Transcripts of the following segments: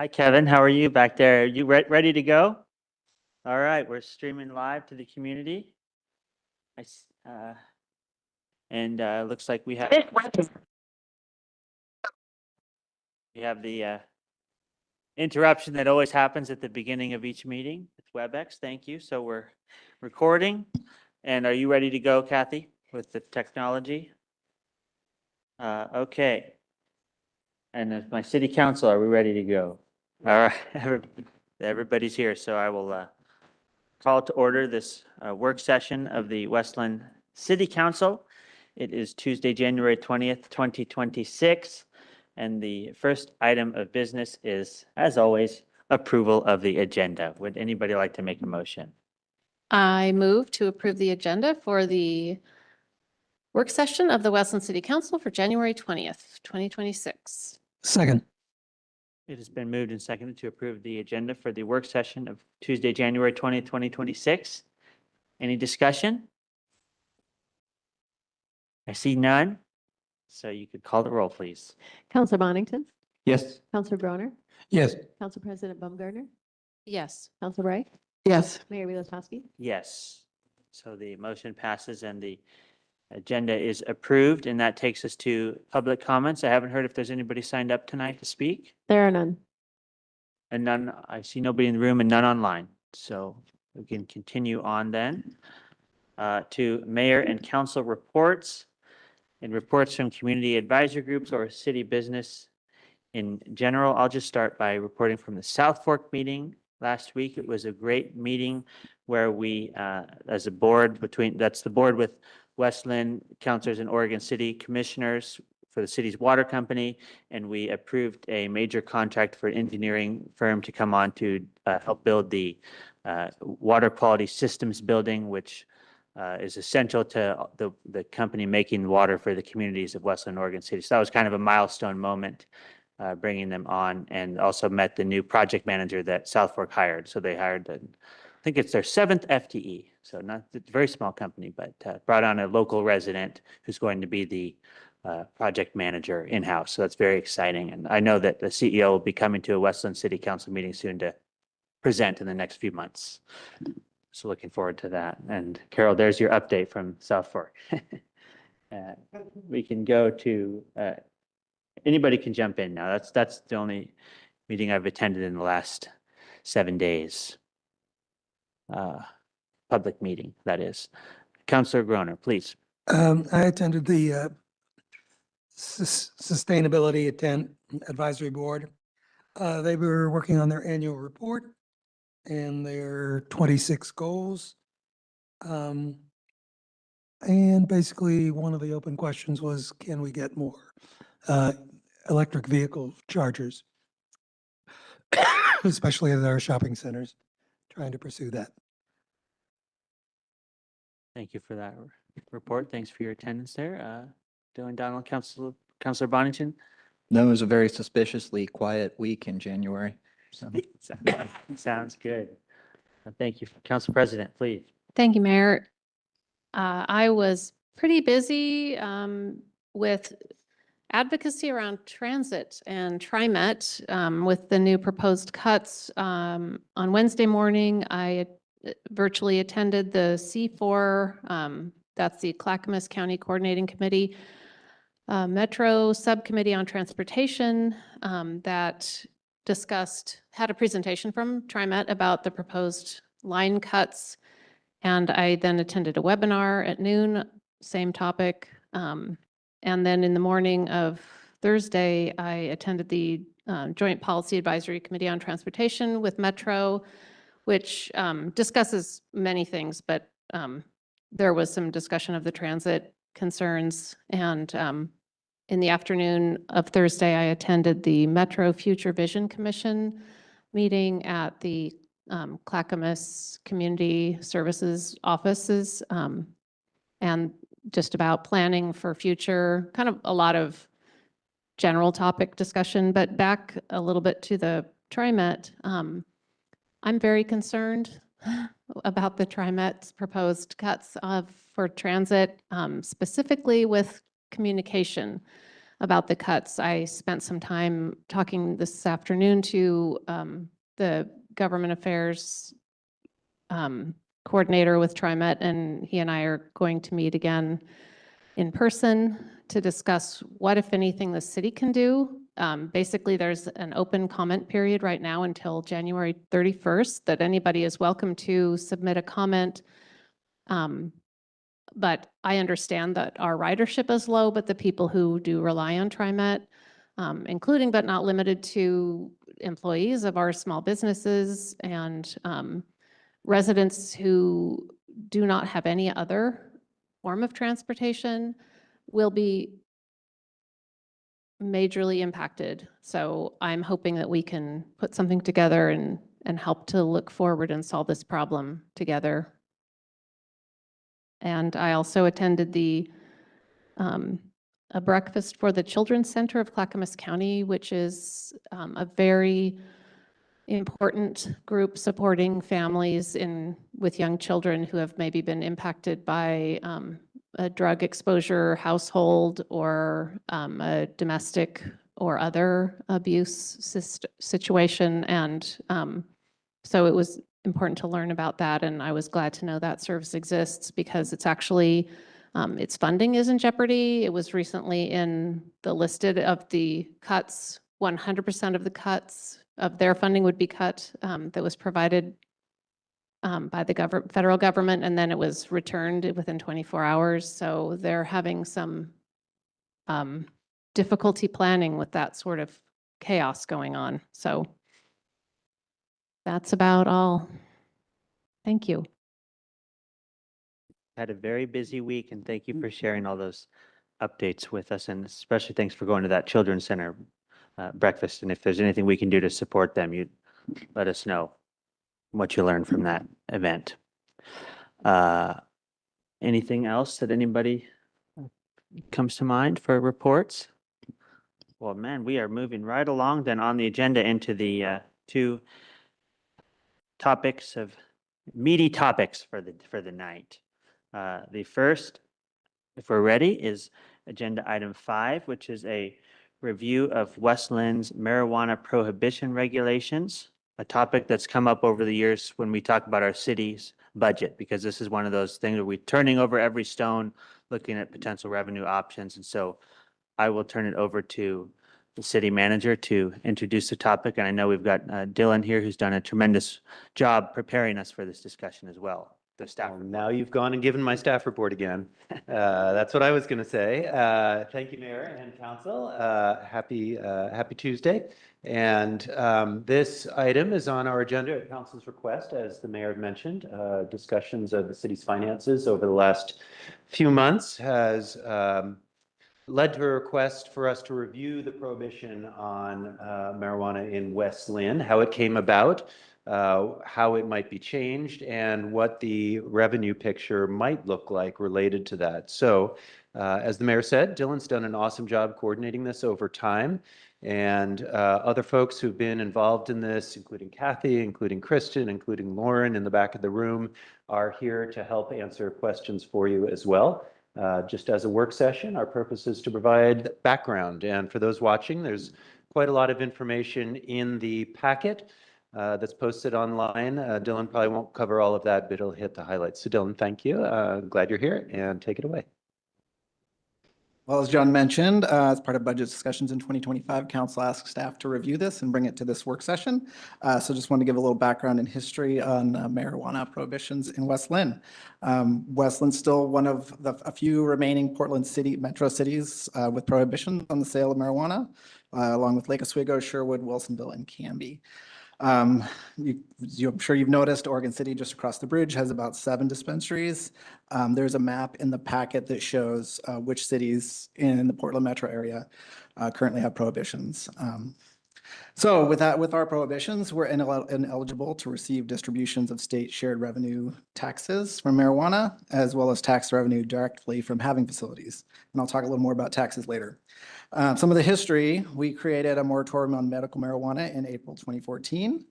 Hi, Kevin. How are you back there? Are you ready to go? All right, we're streaming live to the community. And looks like we have the interruption that always happens at the beginning of each meeting with WebEx. Thank you. So we're recording. And are you ready to go, Kathy, with the technology? Okay. And as my city council, are we ready to go? All right, everybody's here, so I will call to order this work session of the Westland City Council. It is Tuesday, January 20th, 2026, and the first item of business is, as always, approval of the agenda. Would anybody like to make a motion? I move to approve the agenda for the work session of the Westland City Council for January 20th, 2026. Second. It has been moved and seconded to approve the agenda for the work session of Tuesday, January 20th, 2026. Any discussion? I see none. So you could call the roll, please. Counselor Bonington, Yes. Counselor Broner, Yes. Council President Baumgartner, Yes. Counselor Wright, Yes. Mayor Wieloszowski. Yes. So the motion passes and the agenda is approved, and that takes us to public comments. I haven't heard if there's anybody signed up tonight to speak, There are none. and none, I see nobody in the room and none online. So we can continue on then to mayor and council reports and reports from community advisory groups or city business in general. I'll just start by reporting from the South Fork meeting last week. It was a great meeting where we, as a board that's the board with Westland councilors and Oregon City commissioners for the city's water company, and we approved a major contract for an engineering firm to come on to help build the water quality systems building, which is essential to the company making water for the communities of Westland, Oregon City. So that was kind of a milestone moment, bringing them on, and also met the new project manager that South Fork hired. So they hired, I think it's their 7th FTE. So not a very small company, but brought on a local resident who's going to be the project manager in-house. So that's very exciting. And I know that the CEO will be coming to a Westland City Council meeting soon to present in the next few months. So looking forward to that. And Carol, there's your update from South Fork. We can go to, anybody can jump in now. That's the only meeting I've attended in the last 7 days. Public meeting, that is. Councilor Groner, please. I attended the Sustainability Advisory Board. They were working on their annual report and their 26 goals. And basically, one of the open questions was, can we get more electric vehicle chargers, especially at our shopping centers, trying to pursue that. Thank you for that report. Thanks for your attendance there. Dylan Donald, Councilor Bonington. No, it was a very suspiciously quiet week in January. So Sounds good. Thank you. Council President, please. Thank you, Mayor. I was pretty busy with advocacy around transit and TriMet with the new proposed cuts. On Wednesday morning, I virtually attended the C4, that's the Clackamas County Coordinating Committee, Metro Subcommittee on Transportation that had a presentation from TriMet about the proposed line cuts. And I then attended a webinar at noon, same topic. And then in the morning of Thursday, I attended the Joint Policy Advisory Committee on Transportation with Metro, which discusses many things, but there was some discussion of the transit concerns. And in the afternoon of Thursday, I attended the Metro Future Vision Commission meeting at the Clackamas Community Services offices, and just about planning for future, kind of a lot of general topic discussion. But back a little bit to the TriMet, I'm very concerned about the TriMet's proposed cuts for transit, specifically with communication. about the cuts. I spent some time talking this afternoon to the government affairs coordinator with TriMet, and he and I are going to meet again in person to discuss what, if anything, the city can do. Basically, there's an open comment period right now until January 31st that anybody is welcome to submit a comment. But I understand that our ridership is low, but the people who do rely on TriMet, including but not limited to employees of our small businesses and residents who do not have any other form of transportation, will be majorly impacted. So I'm hoping that we can put something together and help to look forward and solve this problem together. And I also attended a breakfast for the Children's Center of Clackamas County, which is a very important group supporting families with young children who have maybe been impacted by a drug exposure household or a domestic or other abuse situation. And so it was important to learn about that. And I was glad to know that service exists because it's actually, its funding is in jeopardy. It was recently in the listed of the cuts, 100% of the cuts of their funding would be cut that was provided by the federal government, and then it was returned within 24 hours. So they're having some difficulty planning with that sort of chaos going on. So that's about all. Thank you. Had a very busy week, and thank you for sharing all those updates with us, and especially thanks for going to that Children's Center breakfast. And if there's anything we can do to support them, you let us know what you learned from that event. Anything else that anybody comes to mind for reports? Well, man, we are moving right along then on the agenda into the two topics of meaty topics for the night. The first, if we're ready, is agenda item 5, which is a review of West Lynn's marijuana prohibition regulations, a topic that's come up over the years when we talk about our city's budget, because this is one of those things where we're turning over every stone, looking at potential revenue options. And so I will turn it over to the city manager to introduce the topic. And I know we've got Dylan here, who's done a tremendous job preparing us for this discussion as well. The staff. Well, now you've gone and given my staff report again. That's what I was going to say. Thank you, Mayor and Council. Happy Tuesday. And this item is on our agenda at Council's request, as the Mayor mentioned. Discussions of the city's finances over the last few months has led to a request for us to review the prohibition on marijuana in West Lynn, how it came about, how it might be changed, and what the revenue picture might look like related to that. So as the Mayor said, Dylan's done an awesome job coordinating this over time, and other folks who've been involved in this, including Kathy, including Kristen, including Lauren in the back of the room, are here to help answer questions for you as well. Just as a work session, our purpose is to provide background. And for those watching, there's quite a lot of information in the packet that's posted online. Dylan probably won't cover all of that, but he'll hit the highlights. So Dylan, thank you. Glad you're here, and take it away. Well, as John mentioned, as part of budget discussions in 2025, council asked staff to review this and bring it to this work session. So just wanted to give a little background and history on marijuana prohibitions in West Lynn. West Lynn's still one of a few remaining Portland City metro cities with prohibitions on the sale of marijuana, along with Lake Oswego, Sherwood, Wilsonville, and Canby. I'm sure you've noticed Oregon City just across the bridge has about 7 dispensaries. There's a map in the packet that shows which cities in the Portland metro area currently have prohibitions. So with our prohibitions, we're ineligible to receive distributions of state shared revenue taxes from marijuana, as well as tax revenue directly from having facilities. And I'll talk a little more about taxes later. Some of the history: we created a moratorium on medical marijuana in April 2014.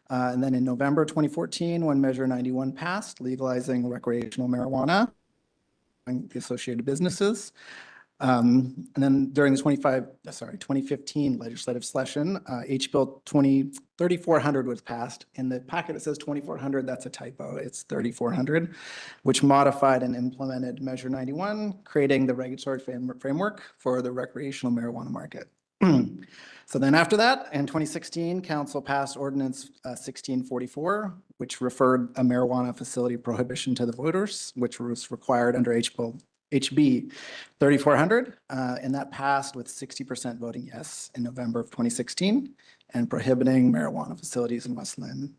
And then in November 2014, when Measure 91 passed, legalizing recreational marijuana and the associated businesses. And then during the 2015 legislative session, H Bill 3400 was passed. In the packet, it says 2400. That's a typo. It's 3400, which modified and implemented Measure 91, creating the regulatory framework for the recreational marijuana market. So then after that, in 2016, council passed ordinance 1644, which referred a marijuana facility prohibition to the voters, which was required under HB 3400, and that passed with 60% voting yes in November of 2016 and prohibiting marijuana facilities in West Lynn.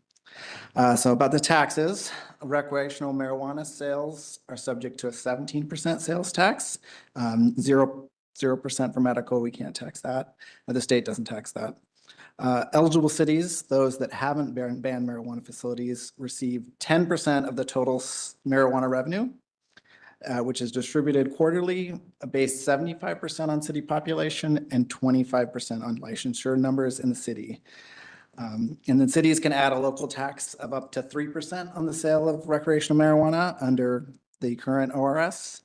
So about the taxes, recreational marijuana sales are subject to a 17% sales tax, 0% for medical, we can't tax that. The state doesn't tax that. Eligible cities, those that haven't banned marijuana facilities, receive 10% of the total marijuana revenue, which is distributed quarterly, based 75% on city population and 25% on licensure numbers in the city. And then cities can add a local tax of up to 3% on the sale of recreational marijuana under the current ORS.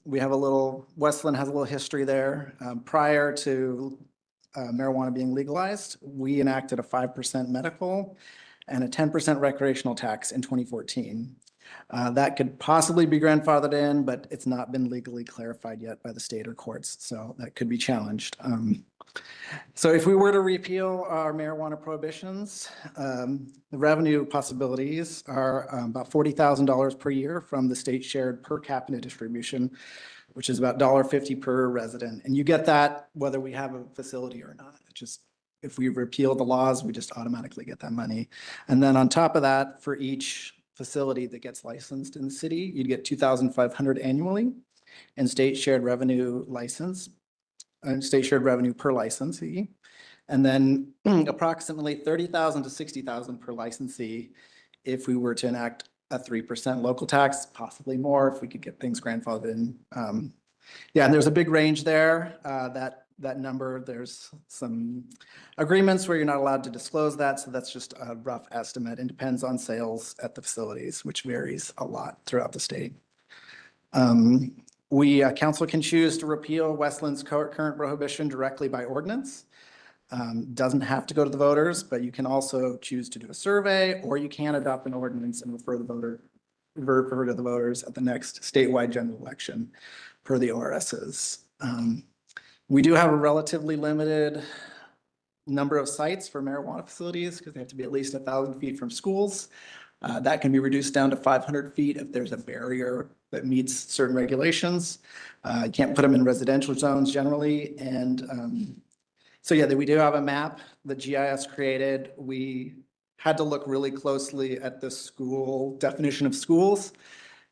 West Lynn has a little history there. Prior to marijuana being legalized, we enacted a 5% medical and a 10% recreational tax in 2014. That could possibly be grandfathered in, but it's not been legally clarified yet by the state or courts, so that could be challenged. So if we were to repeal our marijuana prohibitions, the revenue possibilities are about $40,000 per year from the state shared per capita distribution, which is about $1.50 per resident. And you get that whether we have a facility or not. It's just, if we repeal the laws, we just automatically get that money. And then on top of that, for each facility that gets licensed in the city, you'd get $2,500 annually in state shared revenue license, and state shared revenue per licensee. And then approximately $30,000 to $60,000 per licensee if we were to enact a 3% local tax, possibly more if we could get things grandfathered in. Yeah, and there's a big range there. That number, there's some agreements where you're not allowed to disclose that. So that's just a rough estimate. It depends on sales at the facilities, which varies a lot throughout the state. Council can choose to repeal West Lynn's current prohibition directly by ordinance. Doesn't have to go to the voters, but you can also choose to do a survey, or you can adopt an ordinance and refer to the voters at the next statewide general election per the ORSs. We do have a relatively limited number of sites for marijuana facilities because they have to be at least 1,000 feet from schools. That can be reduced down to 500 feet if there's a barrier that meets certain regulations. You can't put them in residential zones generally. And so yeah, we do have a map that GIS created. We had to look really closely at the school definition of schools,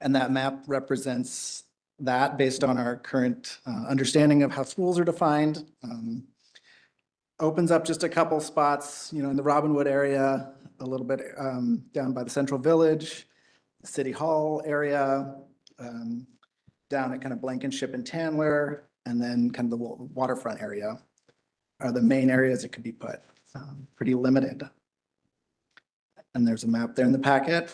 and that map represents that based on our current understanding of how schools are defined. Opens up just a couple spots, in the Robinwood area, a little bit down by the Central Village, City Hall area, down at kind of Blankenship and Tandler, and then kind of the waterfront area are the main areas it could be put. Pretty limited. And there's a map there in the packet.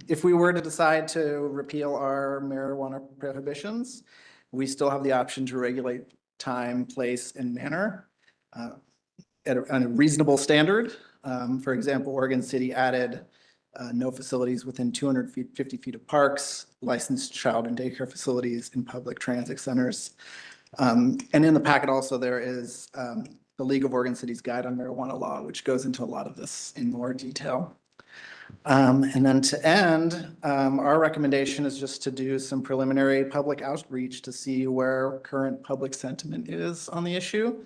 If we were to decide to repeal our marijuana prohibitions, we still have the option to regulate time, place, and manner at a reasonable standard. For example, Oregon City added no facilities within 250 feet of parks, licensed child and daycare facilities, and public transit centers. And in the packet also, there is the League of Oregon Cities Guide on Marijuana Law, which goes into a lot of this in more detail. And then to end, our recommendation is just to do some preliminary public outreach to see where current public sentiment is on the issue.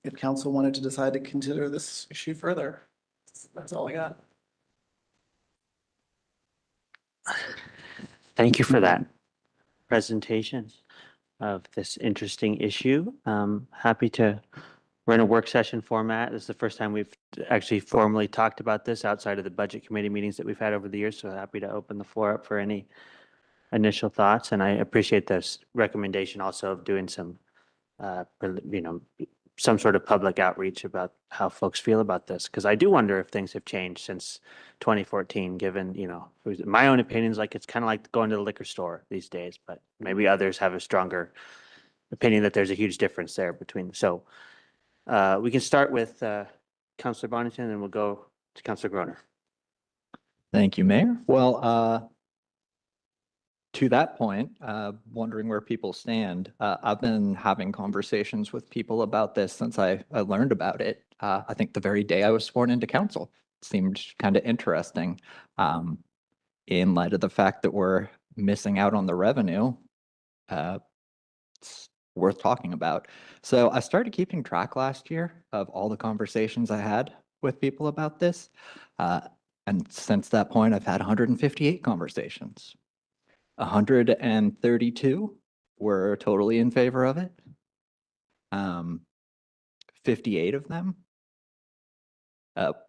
If council wanted to decide to consider this issue further, that's all I got. Thank you for that presentation of this interesting issue. Happy to run a work session format. This is the first time we've actually formally talked about this outside of the budget committee meetings that we've had over the years. So happy to open the floor up for any initial thoughts. And I appreciate this recommendation also of doing some, some sort of public outreach about how folks feel about this, because I do wonder if things have changed since 2014, given, my own opinion is like, it's kind of like going to the liquor store these days, but maybe others have a stronger opinion that there's a huge difference there between, so we can start with Councilor Bonington, and we'll go to Councilor Groner. Thank you, Mayor. Well, to that point, wondering where people stand, I've been having conversations with people about this since I learned about it. I think the very day I was sworn into council. It seemed kind of interesting. In light of the fact that we're missing out on the revenue, it's worth talking about. So I started keeping track last year of all the conversations I had with people about this. And since that point, I've had 158 conversations. 132 were totally in favor of it. 58 of them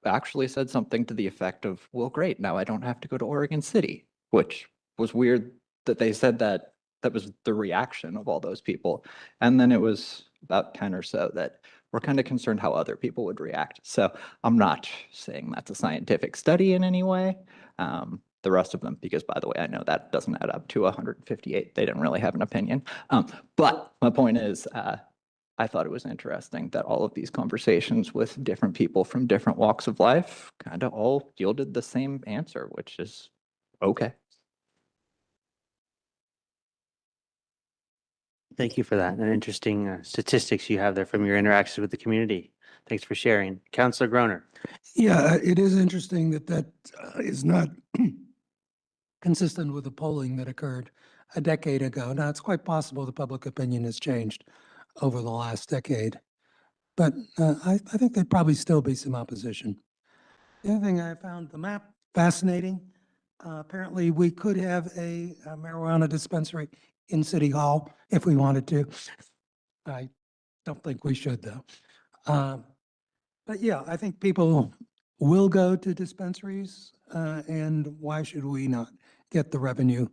actually said something to the effect of, well, great, now I don't have to go to Oregon City, which was weird that they said that. That was the reaction of all those people. And then it was about 10 or so that were kind of concerned how other people would react. So I'm not saying that's a scientific study in any way. The rest of them, because by the way, I know that doesn't add up to 158. They didn't really have an opinion. But my point is, I thought it was interesting that all of these conversations with different people from different walks of life kind of all yielded the same answer, which is okay. Thank you for that. And interesting statistics you have there from your interactions with the community. Thanks for sharing. Councilor Groner. Yeah, it is interesting that is not consistent with the polling that occurred a decade ago. Now, it's quite possible the public opinion has changed over the last decade, but I think there'd probably still be some opposition. The other thing, I found the map fascinating. Apparently, we could have a marijuana dispensary in City Hall if we wanted to. I don't think we should, though. But yeah, I think people will go to dispensaries, and why should we not get the revenue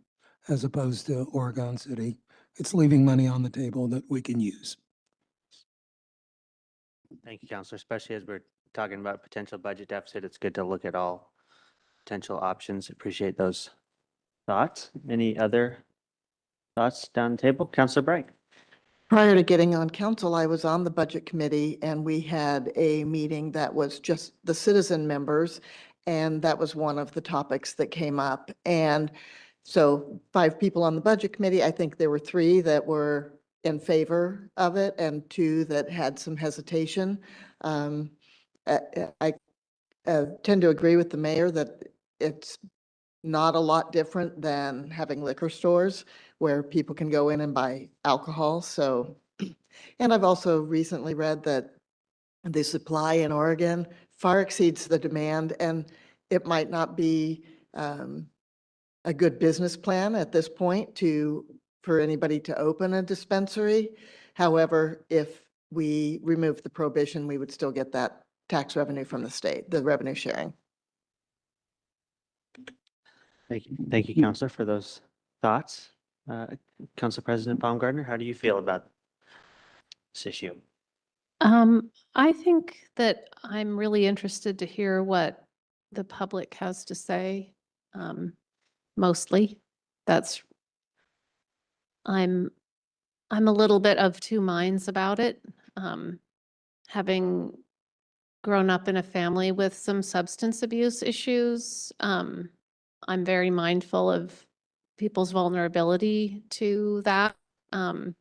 as opposed to Oregon City? It's leaving money on the table that we can use. Thank you, Councilor, especially as we're talking about potential budget deficit. It's good to look at all potential options. Appreciate those thoughts. Any other thoughts down the table? Councilor Bright. Prior to getting on council, I was on the budget committee and we had a meeting that was just the citizen members. And that was one of the topics that came up. And so 5 people on the budget committee, I think there were 3 that were in favor of it and 2 that had some hesitation. I tend to agree with the mayor that it's not a lot different than having liquor stores where people can go in and buy alcohol. So, and I've also recently read that the supply in Oregon far exceeds the demand, and it might not be a good business plan at this point for anybody to open a dispensary. However, if we remove the prohibition, we would still get that tax revenue from the state, the revenue sharing. Thank you, Councilor, for those thoughts. Council President Baumgartner, how do you feel about this issue? I think that I'm really interested to hear what the public has to say. Mostly, I'm a little bit of 2 minds about it. Having grown up in a family with some substance abuse issues, I'm very mindful of people's vulnerability to that. And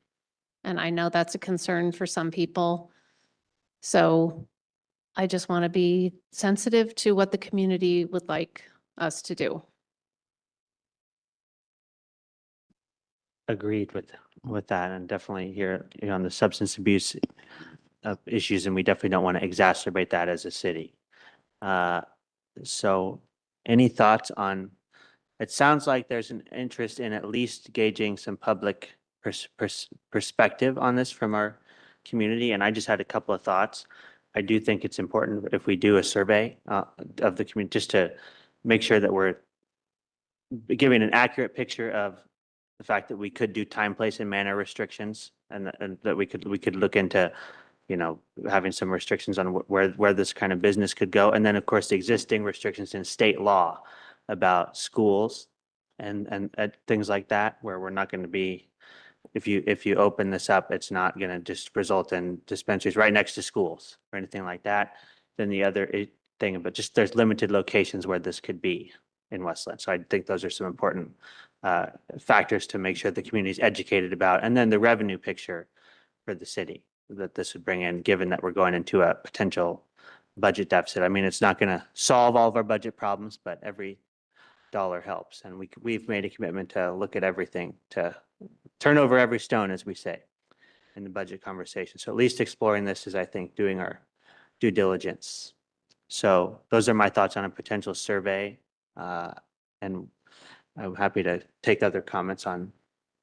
I know that's a concern for some people. So I just want to be sensitive to what the community would like us to do. Agreed with that, and definitely here on the substance abuse issues, and we definitely don't want to exacerbate that as a city. So any thoughts on, it sounds like there's an interest in at least gauging some public perspective on this from our community, and I just had a couple of thoughts. I do think it's important if we do a survey of the community, just to make sure that we're giving an accurate picture of the fact that we could do time, place, and manner restrictions, and that we could look into having some restrictions on where this kind of business could go. And then, of course, the existing restrictions in state law about schools and things like that, where we're not going to be, if you open this up, it's not going to just result in dispensaries right next to schools or anything like that. Then the other thing, but just there's limited locations where this could be in Westland. So I think those are some important factors to make sure the community is educated about. And then the revenue picture for the city that this would bring in, given that we're going into a potential budget deficit. I mean, it's not going to solve all of our budget problems, but every dollar helps. And we've made a commitment to look at everything, to turn over every stone, as we say, in the budget conversation. So at least exploring this is, I think, doing our due diligence. So those are my thoughts on a potential survey. And I'm happy to take other comments on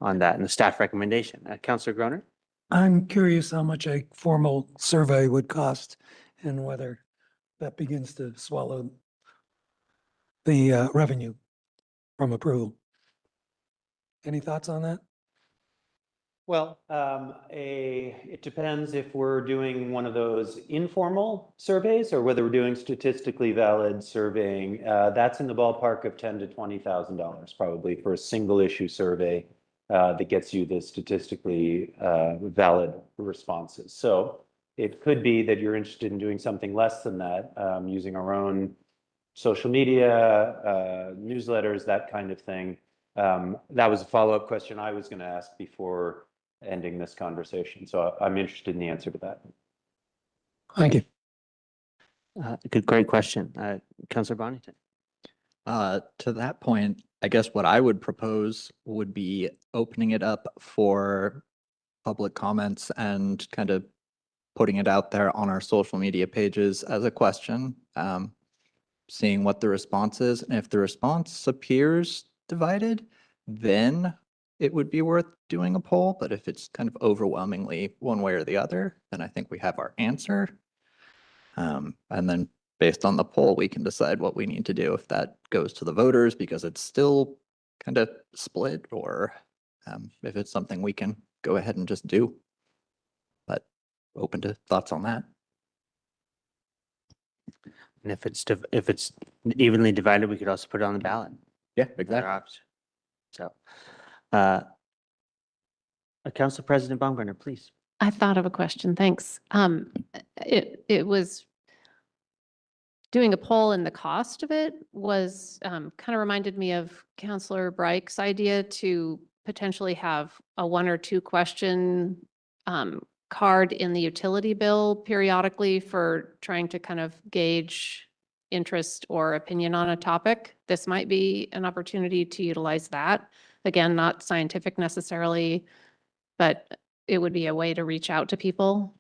that and the staff recommendation. Councilor Groner? I'm curious how much a formal survey would cost and whether that begins to swallow the revenue from approval. Any thoughts on that? Well, it depends if we're doing one of those informal surveys or whether we're doing statistically valid surveying. That's in the ballpark of $10,000 to $20,000 probably for a single issue survey that gets you the statistically valid responses. So it could be that you're interested in doing something less than that, using our own social media, newsletters, that kind of thing. That was a follow-up question I was going to ask before ending this conversation. So I'm interested in the answer to that. Thank you. Great question. Councilor Bonington? To that point, I guess what I would propose would be opening it up for public comments and kind of putting it out there on our social media pages as a question, seeing what the response is. And if the response appears divided, then it would be worth doing a poll. But if it's kind of overwhelmingly one way or the other, then I think we have our answer. And then based on the poll, we can decide what we need to do if that goes to the voters because it's still kind of split, or if it's something we can go ahead and just do. But open to thoughts on that. And if it's evenly divided, we could also put it on the ballot. Yeah, Another option. So, Council President Baumgartner, please. I thought of a question, thanks. It was doing a poll and the cost of it was kind of reminded me of Councilor Brike's idea to potentially have a 1 or 2 question card in the utility bill periodically for trying to kind of gauge interest or opinion on a topic. This might be an opportunity to utilize that. Again, not scientific necessarily, but it would be a way to reach out to people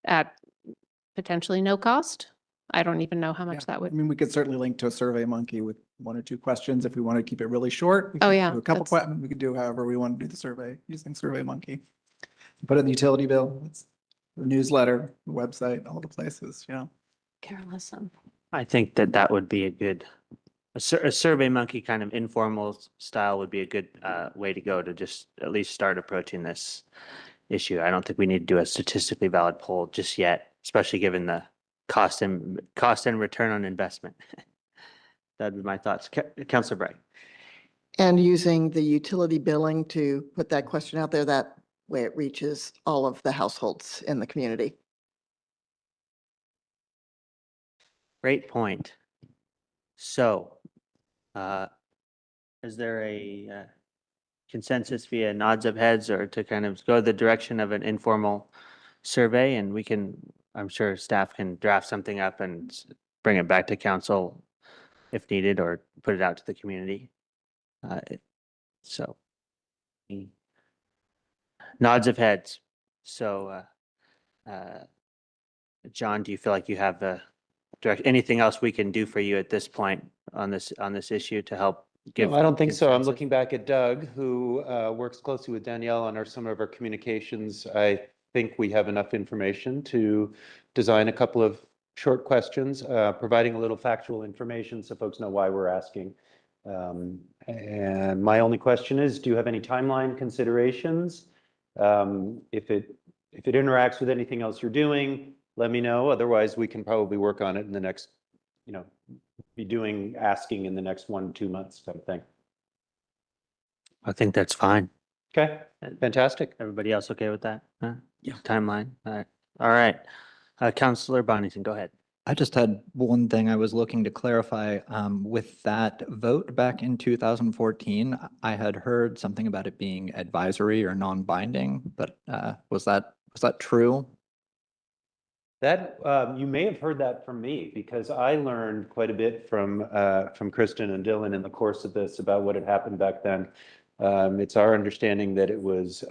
at potentially no cost. I don't even know how much that I would. mean, we could certainly link to a Survey Monkey with 1 or 2 questions if we want to keep it really short. We Oh, could yeah, do a couple that's- questions. We could do however we want to do the survey using Survey Monkey. Put it in the utility bill, it's the newsletter, the website, all the places, Careless. I think that would be a good, a Survey Monkey kind of informal style would be a good way to go to just at least start approaching this issue. I don't think we need to do a statistically valid poll just yet, especially given the cost and return on investment. That'd be my thoughts. Councilor Bright. And using the utility billing to put that question out there, that way it reaches all of the households in the community. Great point. So, is there a consensus via nods of heads or to kind of go the direction of an informal survey? And we can, I'm sure staff can draft something up and bring it back to council if needed, or put it out to the community. So, nods of heads. So, John, do you feel like you have the anything else we can do for you at this point on this issue to help give? No, I don't think so. I'm consensus? looking back at Doug, who works closely with Danielle on some of our communications. I think we have enough information to design a couple of short questions, providing a little factual information so folks know why we're asking. And my only question is, do you have any timeline considerations? If it if it interacts with anything else you're doing, let me know. Otherwise, we can probably work on it in the next, asking in the next 1 to 2 months type of thing. I think that's fine. Okay, fantastic. Everybody else okay with that? Yeah. Timeline? All right. Counselor Bonington, go ahead. I just had one thing I was looking to clarify. With that vote back in 2014, I had heard something about it being advisory or non-binding, but was that true? That, you may have heard that from me, because I learned quite a bit from Kristen and Dylan in the course of this about what had happened back then. It's our understanding that it was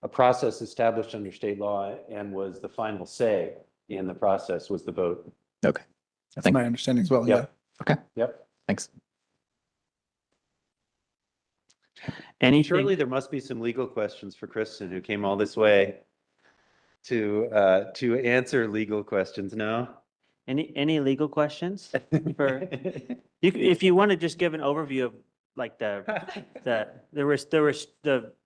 a process established under state law and was the final say in the process was the vote. Okay. That's my understanding as well. Yeah. Yep. Okay, Yep. thanks. Anything? Surely there must be some legal questions for Kristen, who came all this way to answer legal questions. No? Any legal questions? If you want to just give an overview of like the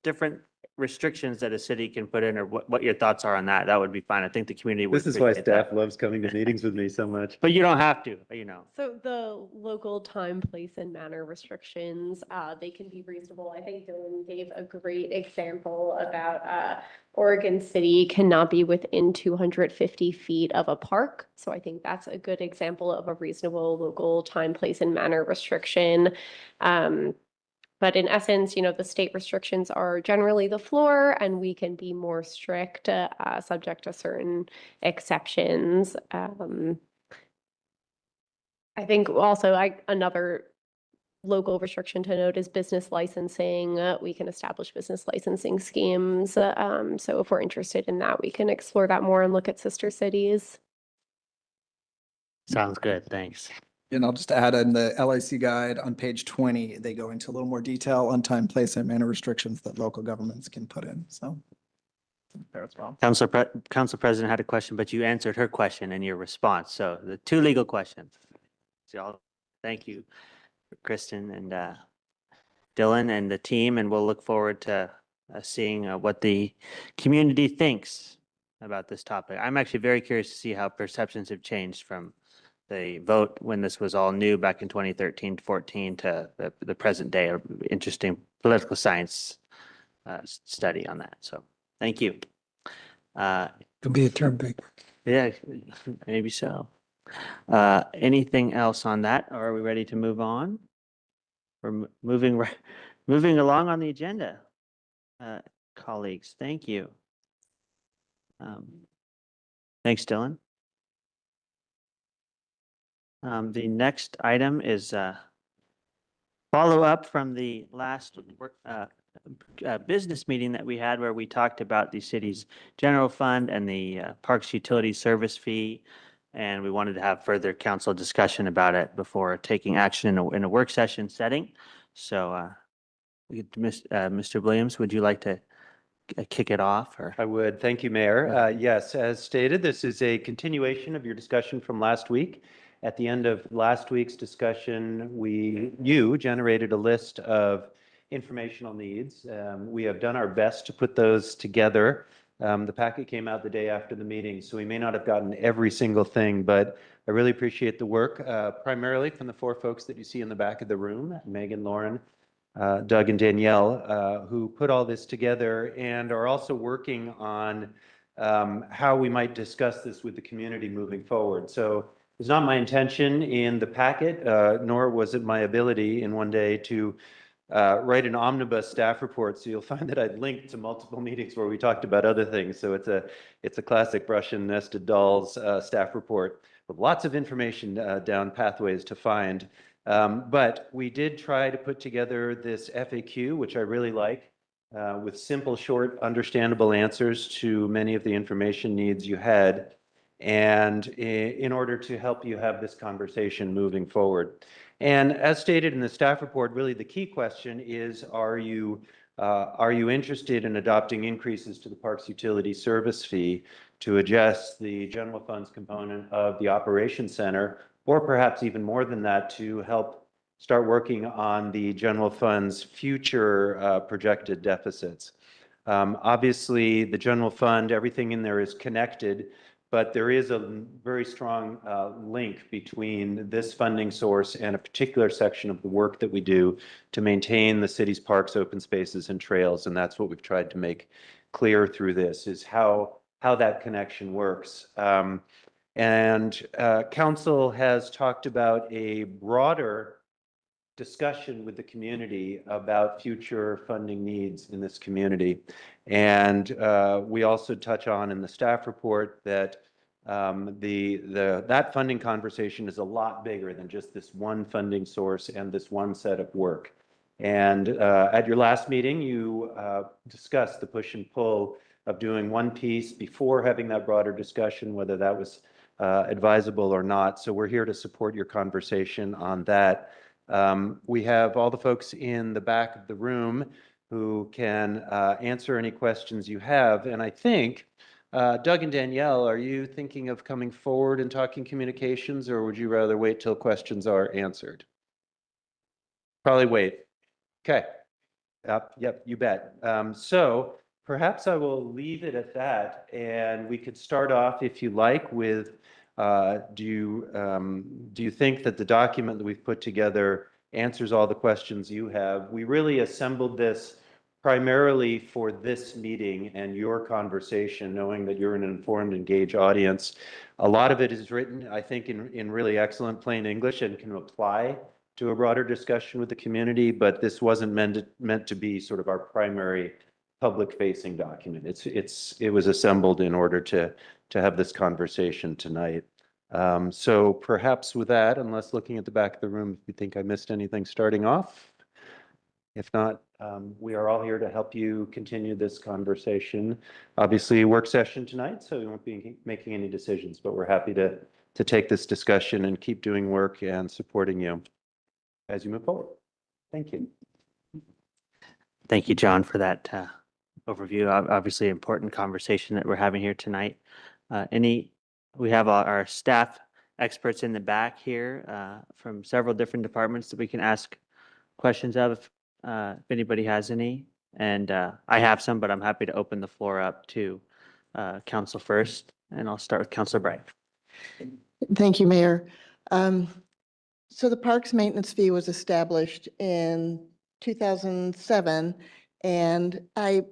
different restrictions that a city can put in, or what your thoughts are on that, that would be fine. I think the community would. This is why appreciate that. staff loves coming to meetings with me so much. But you don't have to, So the local time, place, and manner restrictions, they can be reasonable. I think Dylan gave a great example about Oregon City cannot be within 250 feet of a park. So I think that's a good example of a reasonable local time, place, and manner restriction. But in essence, the state restrictions are generally the floor, and we can be more strict, subject to certain exceptions. I think also another local restriction to note is business licensing. We can establish business licensing schemes. So if we're interested in that, we can explore that more and look at sister cities. sounds good. Thanks. And I'll just add in the LIC guide on page 20, they go into a little more detail on time, place, and manner restrictions that local governments can put in. So there as well. Council President had a question, but you answered her question in your response. So the 2 legal questions. So thank you, Kristen and Dylan and the team, and we'll look forward to seeing what the community thinks about this topic. I'm actually very curious to see how perceptions have changed from the vote when this was all new back in 2013-14 to the present day. Interesting political science study on that. So thank you. Could be a term big. Yeah, maybe so. Anything else on that? Or are we ready to move on? We're moving along on the agenda. Colleagues, thank you. Thanks, Dylan. The next item is follow-up from the last business meeting that we had, where we talked about the city's general fund and the parks utility service fee. And we wanted to have further council discussion about it before taking action in a work session setting. So Mr. Williams, would you like to kick it off? Or I would. Thank you, Mayor. Yes, as stated, this is a continuation of your discussion from last week. At the end of last week's discussion, you generated a list of informational needs. We have done our best to put those together. The packet came out the day after the meeting, so we may not have gotten every single thing, but I really appreciate the work, primarily from the 4 folks that you see in the back of the room, Megan, Lauren, Doug, and Danielle, who put all this together and are also working on how we might discuss this with the community moving forward. So it's not my intention in the packet, nor was it my ability in one day to write an omnibus staff report. So you'll find that I'd linked to multiple meetings where we talked about other things. So it's a classic Russian nested dolls staff report with lots of information down pathways to find. But we did try to put together this FAQ, which I really like, with simple, short, understandable answers to many of the information needs you had, and in order to help you have this conversation moving forward. And as stated in the staff report, really the key question is, are you interested in adopting increases to the parks utility service fee to adjust the general funds component of the operations center, or perhaps even more than that, to help start working on the general fund's future projected deficits? Obviously, the general fund, everything in there is connected, but there is a very strong link between this funding source and a particular section of the work that we do to maintain the city's parks, open spaces, and trails. And that's what we've tried to make clear through this, is how that connection works. Council has talked about a broader discussion with the community about future funding needs in this community. And we also touch on in the staff report that that funding conversation is a lot bigger than just this one funding source and this one set of work. And at your last meeting, you discussed the push and pull of doing one piece before having that broader discussion, whether that was advisable or not. So we're here to support your conversation on that. We have all the folks in the back of the room who can answer any questions you have. And I think, Doug and Danielle, are you thinking of coming forward and talking communications, or would you rather wait till questions are answered? Probably wait. Okay. Yep, you bet. So perhaps I will leave it at that, and we could start off, if you like, with do you think that the document that we've put together answers all the questions you have? We really assembled this primarily for this meeting and your conversation, knowing that you're an informed, engaged audience. A lot of it is written, I think, in really excellent plain English and can apply to a broader discussion with the community, but this wasn't meant to be sort of our primary public-facing document. It was assembled in order to have this conversation tonight. So perhaps with that, unless looking at the back of the room, if you think I missed anything starting off. If not, we are all here to help you continue this conversation. Obviously, work session tonight, so we won't be making any decisions, but we're happy to take this discussion and keep doing work and supporting you as you move forward. Thank you. Thank you, John, for that overview. Obviously, important conversation that we're having here tonight. We have our staff experts in the back here from several different departments that we can ask questions of if anybody has any. And I have some, but I'm happy to open the floor up to council first. And I'll start with Councilor Bright. Thank you, Mayor. So the parks maintenance fee was established in 2007, and I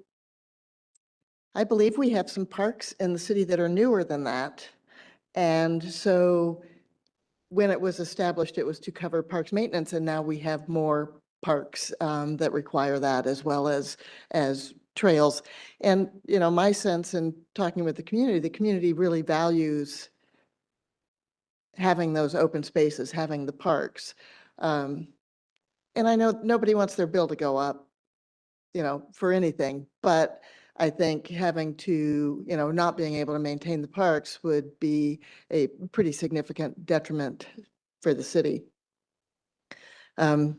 believe we have some parks in the city that are newer than that. And so when it was established, it was to cover parks maintenance, and now we have more parks that require that, as well as trails. And, you know, my sense in talking with the community really values having those open spaces, having the parks. And I know nobody wants their bill to go up, you know, for anything, but I think having to, you know, not being able to maintain the parks would be a pretty significant detriment for the city. I'm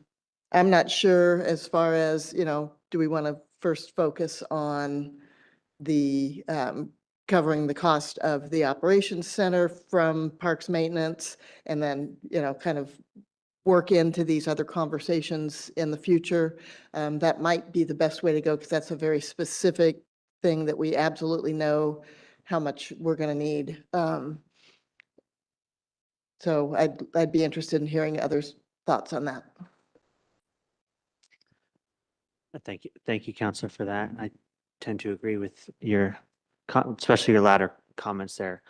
not sure as far as, you know, do we want to first focus on the covering the cost of the operations center from parks maintenance, and then, you know, kind of work into these other conversations in the future. That might be the best way to go, because that's a very specific thing that we absolutely know how much we're going to need. So I'd be interested in hearing others' thoughts on that. Thank you, Councilor, for that. I tend to agree with your, especially your latter comments there.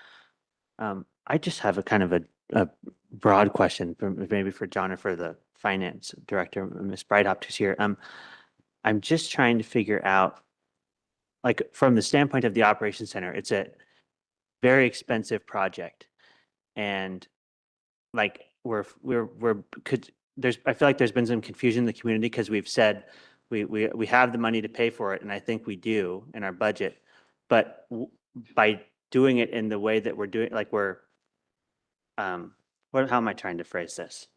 I just have a kind of a broad question, maybe for John or for the finance director, Ms. Breithaupt, who's here. I'm just trying to figure out, like, from the standpoint of the operations center, it's a very expensive project, and like I feel like there's been some confusion in the community, because we've said we have the money to pay for it, and I think we do in our budget, but by doing it in the way that we're doing, like how am I trying to phrase this?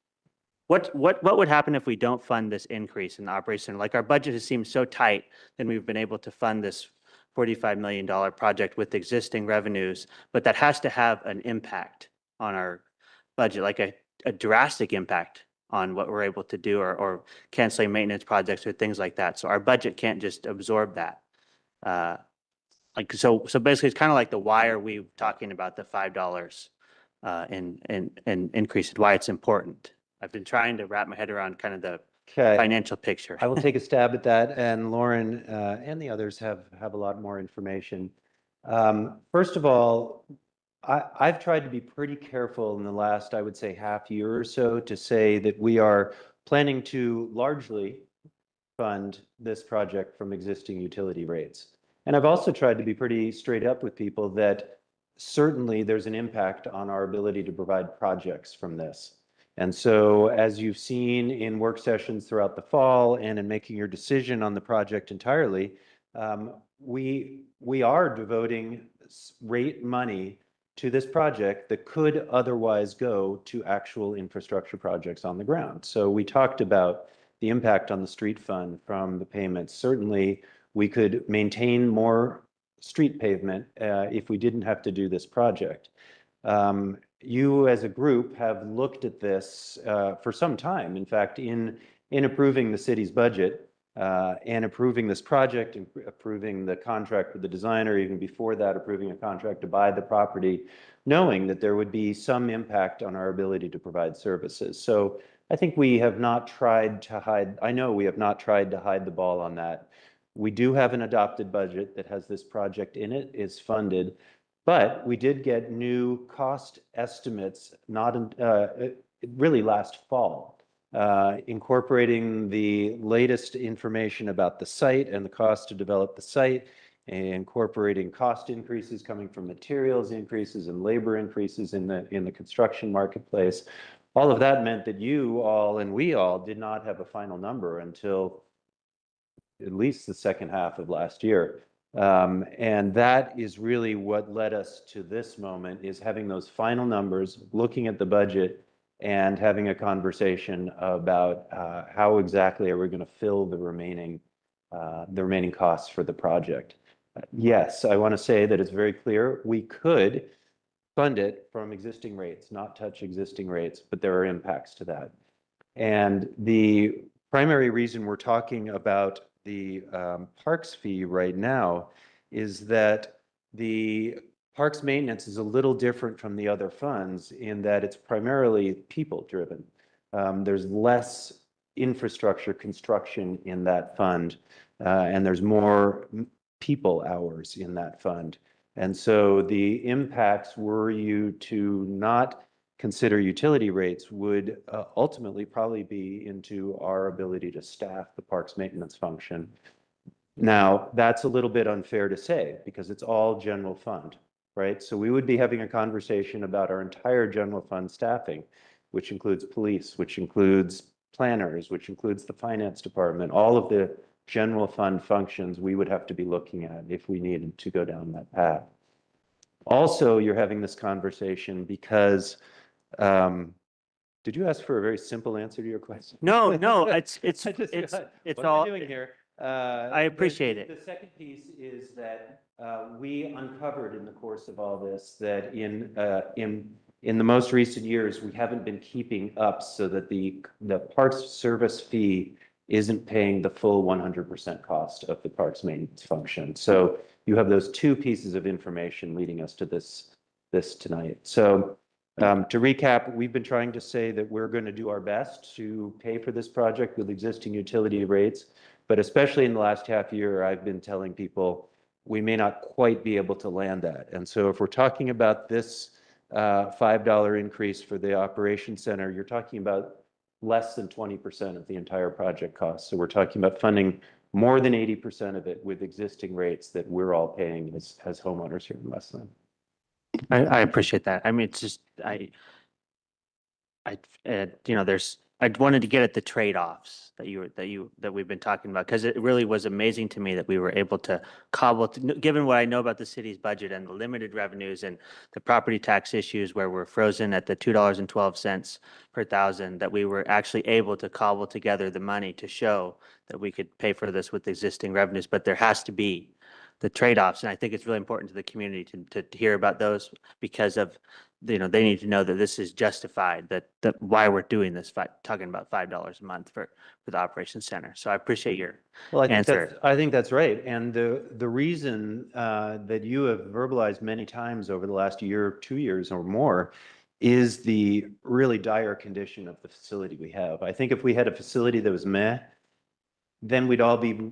What would happen if we don't fund this increase in the operation center? Like, our budget has seemed so tight, then we've been able to fund this $45 million project with existing revenues, but that has to have an impact on our budget, like a drastic impact on what we're able to do, or canceling maintenance projects or things like that. So our budget can't just absorb that. like, so basically it's kind of like the why are we talking about the $5 in increase and why it's important. I've been trying to wrap my head around kind of the Okay. financial picture. I will take a stab at that, and Lauren and the others have a lot more information. First of all, I've tried to be pretty careful in the last, I would say, half year or so to say that we are planning to largely fund this project from existing utility rates. And I've also tried to be pretty straight up with people that certainly there's an impact on our ability to provide projects from this. And so as you've seen in work sessions throughout the fall and in making your decision on the project entirely, we are devoting rate money to this project that could otherwise go to actual infrastructure projects on the ground. So we talked about the impact on the street fund from the payments. Certainly, we could maintain more street pavement if we didn't have to do this project. You as a group have looked at this for some time. In fact, in approving the city's budget and approving this project and approving the contract with the designer, even before that, approving a contract to buy the property, knowing that there would be some impact on our ability to provide services. So I think we have not tried to hide, I know we have not tried to hide the ball on that. We do have an adopted budget that has this project in it, is funded, but we did get new cost estimates really last fall, incorporating the latest information about the site and the cost to develop the site, incorporating cost increases coming from materials increases and labor increases in the construction marketplace. All of that meant that you all and we all did not have a final number until at least the second half of last year. And that is really what led us to this moment, is having those final numbers, looking at the budget and having a conversation about how exactly are we going to fill the remaining costs for the project. Yes, I want to say that it's very clear we could fund it from existing rates, not touch existing rates, but there are impacts to that. And the primary reason we're talking about the parks fee right now is that the parks maintenance is a little different from the other funds in that it's primarily people driven. There's less infrastructure construction in that fund, and there's more people hours in that fund. And so the impacts, were you to not consider utility rates, would ultimately probably be into our ability to staff the parks maintenance function. Now, that's a little bit unfair to say because it's all general fund, right? So we would be having a conversation about our entire general fund staffing, which includes police, which includes planners, which includes the finance department, all of the general fund functions we would have to be looking at if we needed to go down that path. Also, you're having this conversation because, did you ask for a very simple answer to your question? No, it's What am I all, doing here? I appreciate it. The second piece is that we uncovered in the course of all this that in the most recent years, we haven't been keeping up so that the parks service fee isn't paying the full 100% cost of the parks maintenance function. So you have those two pieces of information leading us to this tonight. So to recap, we've been trying to say that we're going to do our best to pay for this project with existing utility rates, but especially in the last half year, I've been telling people we may not quite be able to land that. And so if we're talking about this $5 increase for the operations center, you're talking about less than 20% of the entire project cost. So we're talking about funding more than 80% of it with existing rates that we're all paying as homeowners here in Westland. I appreciate that. I mean, it's just, I wanted to get at the trade-offs that we've been talking about, because it really was amazing to me that we were able to cobble, given what I know about the city's budget and the limited revenues and the property tax issues where we're frozen at the $2.12 per thousand, that we were actually able to cobble together the money to show that we could pay for this with existing revenues. But there has to be the trade-offs. And I think it's really important to the community to hear about those because of, they need to know that this is justified, that why we're doing this, talking about $5 a month for the operations center. So I appreciate your Well, answer. I think that's right. And the reason that you have verbalized many times over the last year, 2 years or more is the really dire condition of the facility we have. I think if we had a facility that was meh, then we'd all be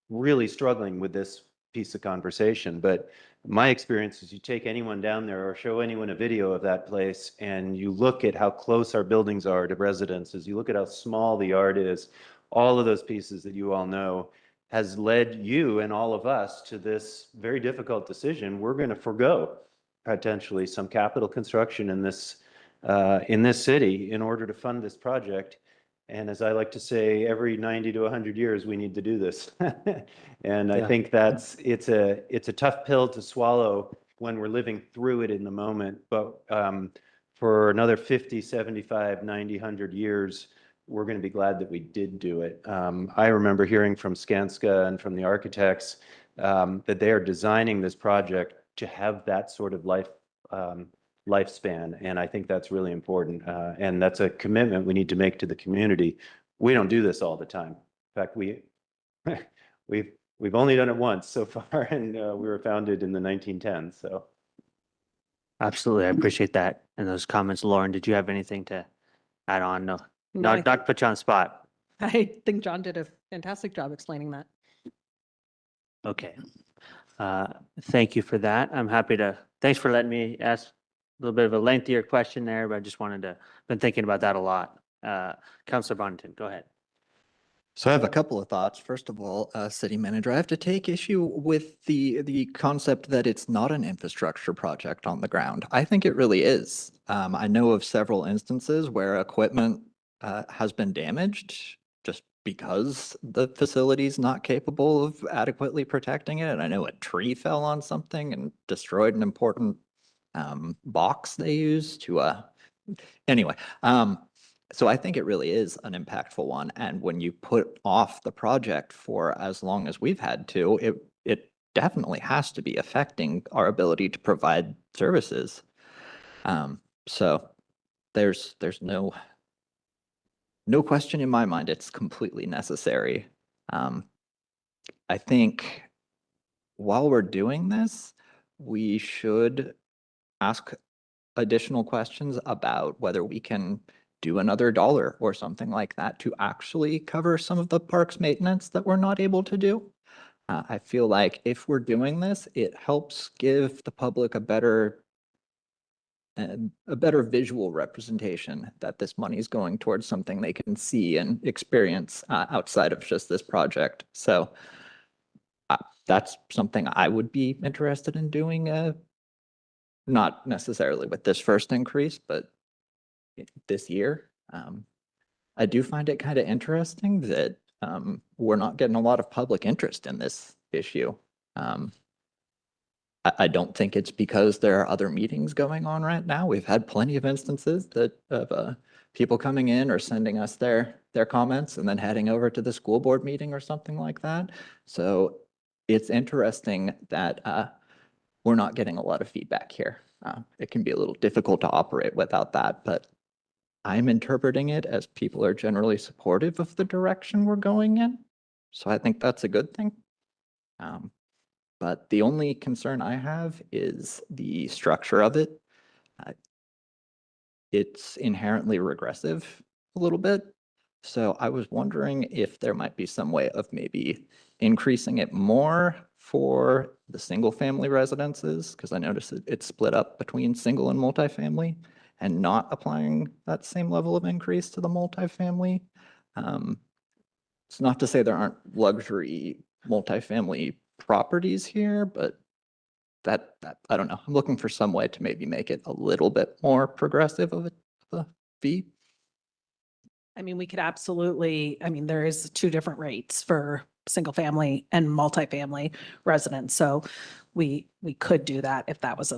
really struggling with this piece of conversation. But my experience is you take anyone down there or show anyone a video of that place and you look at how close our buildings are to residences, you look at how small the yard is, all of those pieces that you all know has led you and all of us to this very difficult decision. We're going to forego potentially some capital construction in this city in order to fund this project. And as I like to say, every 90 to 100 years, we need to do this. And I Yeah. think it's a tough pill to swallow when we're living through it in the moment. But for another 50, 75, 90, 100 years, we're going to be glad that we did do it. I remember hearing from Skanska and from the architects that they are designing this project to have that sort of lifespan. And I think that's really important. And that's a commitment we need to make to the community. We don't do this all the time. In fact, we've only done it once so far, and we were founded in the 1910s. So Absolutely. I appreciate that and those comments. Lauren, did you have anything to add on? No, No, I not to put you on the spot. I think John did a fantastic job explaining that. Okay. Thank you for that. Thanks for letting me ask a little bit of a lengthier question there, but I just been thinking about that a lot. Councilor Bonington, go ahead. So I have a couple of thoughts. First of all, city manager, I have to take issue with the concept that it's not an infrastructure project on the ground. I think it really is. I know of several instances where equipment has been damaged just because the facility is not capable of adequately protecting it. And I know a tree fell on something and destroyed an important box they use to anyway. So I think it really is an impactful one. And when you put off the project for as long as we've had to, it definitely has to be affecting our ability to provide services. So there's no question in my mind, it's completely necessary. I think while we're doing this, we should ask additional questions about whether we can do another $1 or something like that to actually cover some of the park's maintenance that we're not able to do. I feel like if we're doing this, it helps give the public a better visual representation that this money is going towards something they can see and experience outside of just this project. So that's something I would be interested in doing, not necessarily with this first increase, but this year. I do find it kind of interesting that we're not getting a lot of public interest in this issue. I don't think it's because there are other meetings going on right now. We've had plenty of instances of people coming in or sending us their comments and then heading over to the school board meeting or something like that. So it's interesting that we're not getting a lot of feedback here. It can be a little difficult to operate without that, but I'm interpreting it as people are generally supportive of the direction we're going in. So I think that's a good thing. But the only concern I have is the structure of it. It's inherently regressive a little bit. So I was wondering if there might be some way of maybe increasing it more for the single family residences, because I noticed it's split up between single and multifamily, and not applying that same level of increase to the multifamily. It's not to say there aren't luxury multifamily properties here, but that I don't know. I'm looking for some way to maybe make it a little bit more progressive of a fee. I mean, we could absolutely, there is 2 different rates for single family and multifamily residents. So we could do that if that was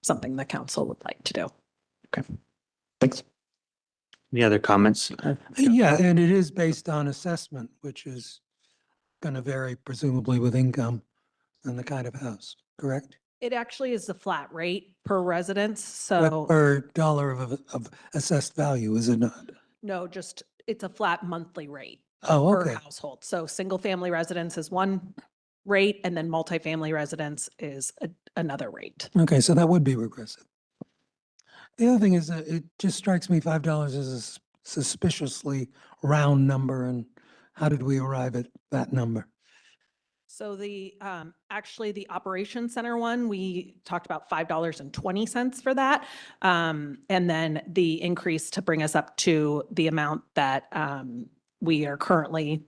something the council would like to do. Okay, thanks. Any other comments? Yeah, and it is based on assessment, which is going to vary presumably with income. than the kind of house, correct? It actually is the flat rate per residence, But so per dollar of assessed value, is it not? no, just, it's a flat monthly rate Oh, per okay. household. So single-family residence is one rate, and then multifamily residence is another rate. Okay, so that would be regressive. The other thing is that it just strikes me $5 as a suspiciously round number, and how did we arrive at that number? So actually the Operations Center one, we talked about $5.20 for that. And then the increase to bring us up to the amount that we are currently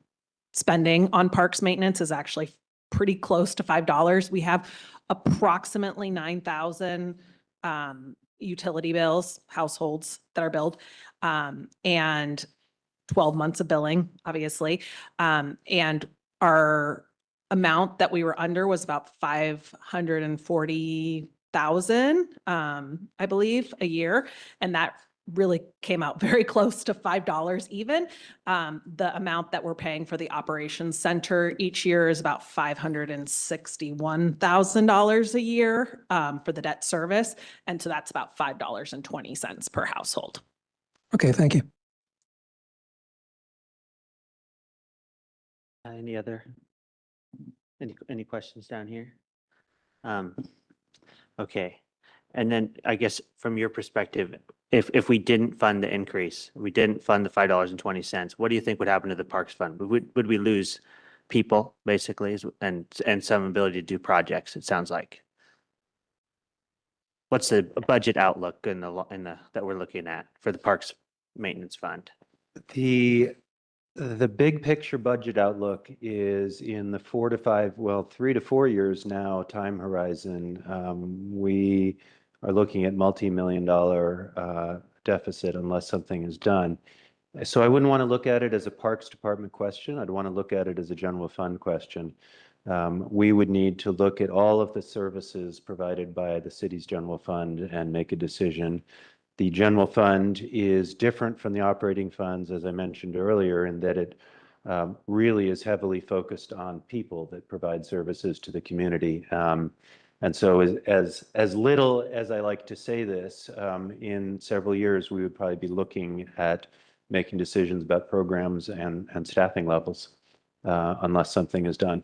spending on parks maintenance is actually pretty close to $5. We have approximately 9,000 utility bills, households that are billed, and 12 months of billing, obviously. And our amount that we were under was about 540,000, I believe, a year. And that really came out very close to $5 even. The amount that we're paying for the operations center each year is about $561,000 a year for the debt service. And so that's about $5.20 per household. Okay, thank you. Any questions down here? Okay. And then I guess from your perspective, if we didn't fund the increase, we didn't fund the $5.20, what do you think would happen to the Parks Fund? Would we lose people basically and some ability to do projects, it sounds like? What's the budget outlook in the that we're looking at for the Parks Maintenance Fund? The big picture budget outlook is in the 3 to 4 years now time horizon. We are looking at multi-million-dollar deficit unless something is done. So I wouldn't want to look at it as a Parks Department question. I'd want to look at it as a general fund question. We would need to look at all of the services provided by the city's general fund and make a decision. The general fund is different from the operating funds, as I mentioned earlier, in that it really is heavily focused on people that provide services to the community. And so as little as I like to say this, in several years, we would probably be looking at making decisions about programs and staffing levels unless something is done.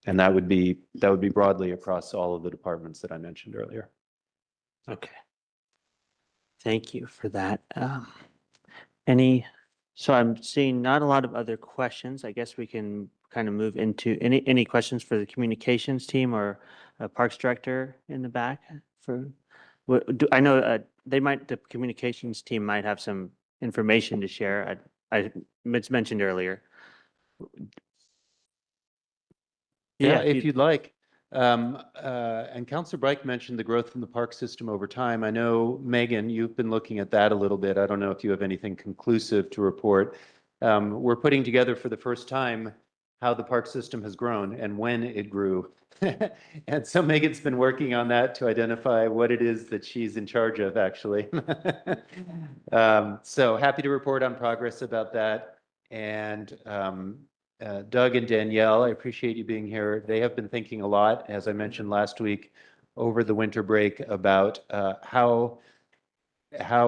And that would be broadly across all of the departments that I mentioned earlier. Okay. Thank you for that. So I'm seeing not a lot of other questions. I guess we can kind of move into any questions for the communications team or Parks Director in the back I know the communications team might have some information to share. It's mentioned earlier. Yeah, if you'd like. And Councilor Breik mentioned the growth in the park system over time. I know, Megan, you've been looking at that a little bit. I don't know if you have anything conclusive to report. We're putting together for the first time how the park system has grown and when it grew. And so Megan's been working on that to identify what it is that she's in charge of, actually. So happy to report on progress about that. And Doug and Danielle, I appreciate you being here. They have been thinking a lot, as I mentioned last week, over the winter break about how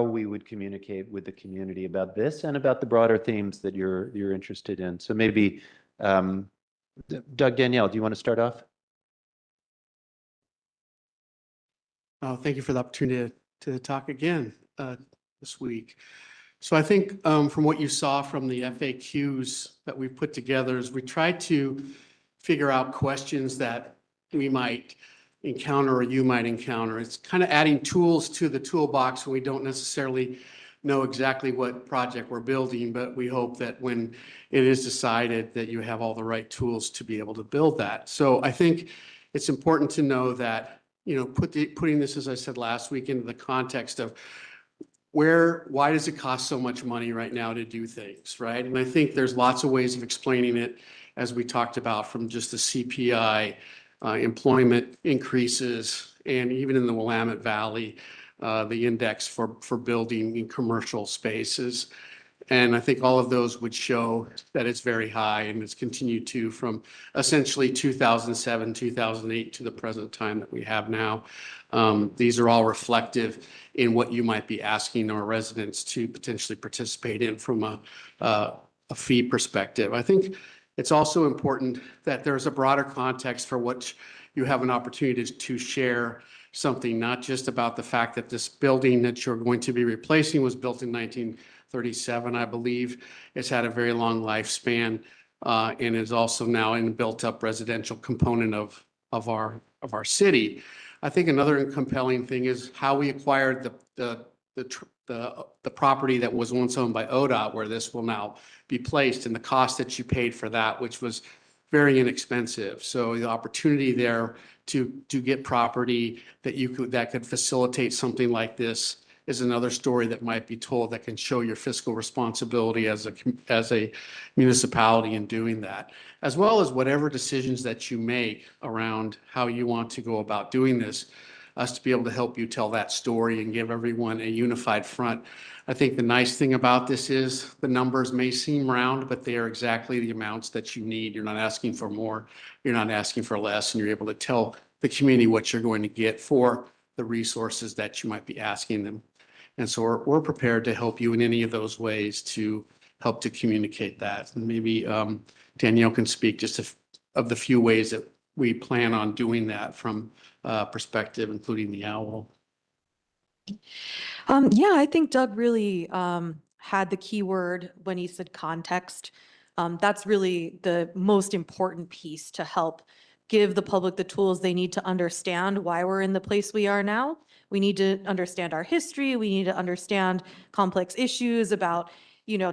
we would communicate with the community about this and about the broader themes that you're interested in. So maybe, Doug, Danielle, do you want to start off? Thank you for the opportunity to talk again this week. So I think from what you saw from the FAQs that we put together is we tried to figure out questions that we might encounter or you might encounter. It's kind of adding tools to the toolbox when we don't necessarily know exactly what project we're building, but we hope that when it is decided that you have all the right tools to be able to build that. So I think it's important to know that, you know, putting this, as I said last week, into the context of why does it cost so much money right now to do things, right? And I think there's lots of ways of explaining it, as we talked about, from just the CPI, employment increases, and even in the Willamette Valley, the index for building in commercial spaces. And I think all of those would show that it's very high and it's continued to from essentially 2007, 2008 to the present time that we have now. These are all reflective in what you might be asking our residents to potentially participate in from a fee perspective. I think it's also important that there's a broader context for what you have an opportunity to share something, not just about the fact that this building that you're going to be replacing was built in 1937, I believe. It's had a very long lifespan and is also now in a built-up residential component of our city. I think another compelling thing is how we acquired the property that was once owned by ODOT, where this will now be placed, and the cost that you paid for that, which was very inexpensive. So the opportunity there to get property that could facilitate something like this is another story that might be told that can show your fiscal responsibility as a municipality in doing that, as well as whatever decisions that you make around how you want to go about doing this, us to be able to help you tell that story and give everyone a unified front. I think the nice thing about this is the numbers may seem round, but they are exactly the amounts that you need. You're not asking for more, you're not asking for less, and you're able to tell the community what you're going to get for the resources that you might be asking them. And so we're prepared to help you in any of those ways to help to communicate that. And maybe Danielle can speak just of the few ways that we plan on doing that from perspective, including the OWL. Yeah, I think Doug really had the key word when he said context. That's really the most important piece to help give the public the tools they need to understand why we're in the place we are now. We need to understand our history. We need to understand complex issues about,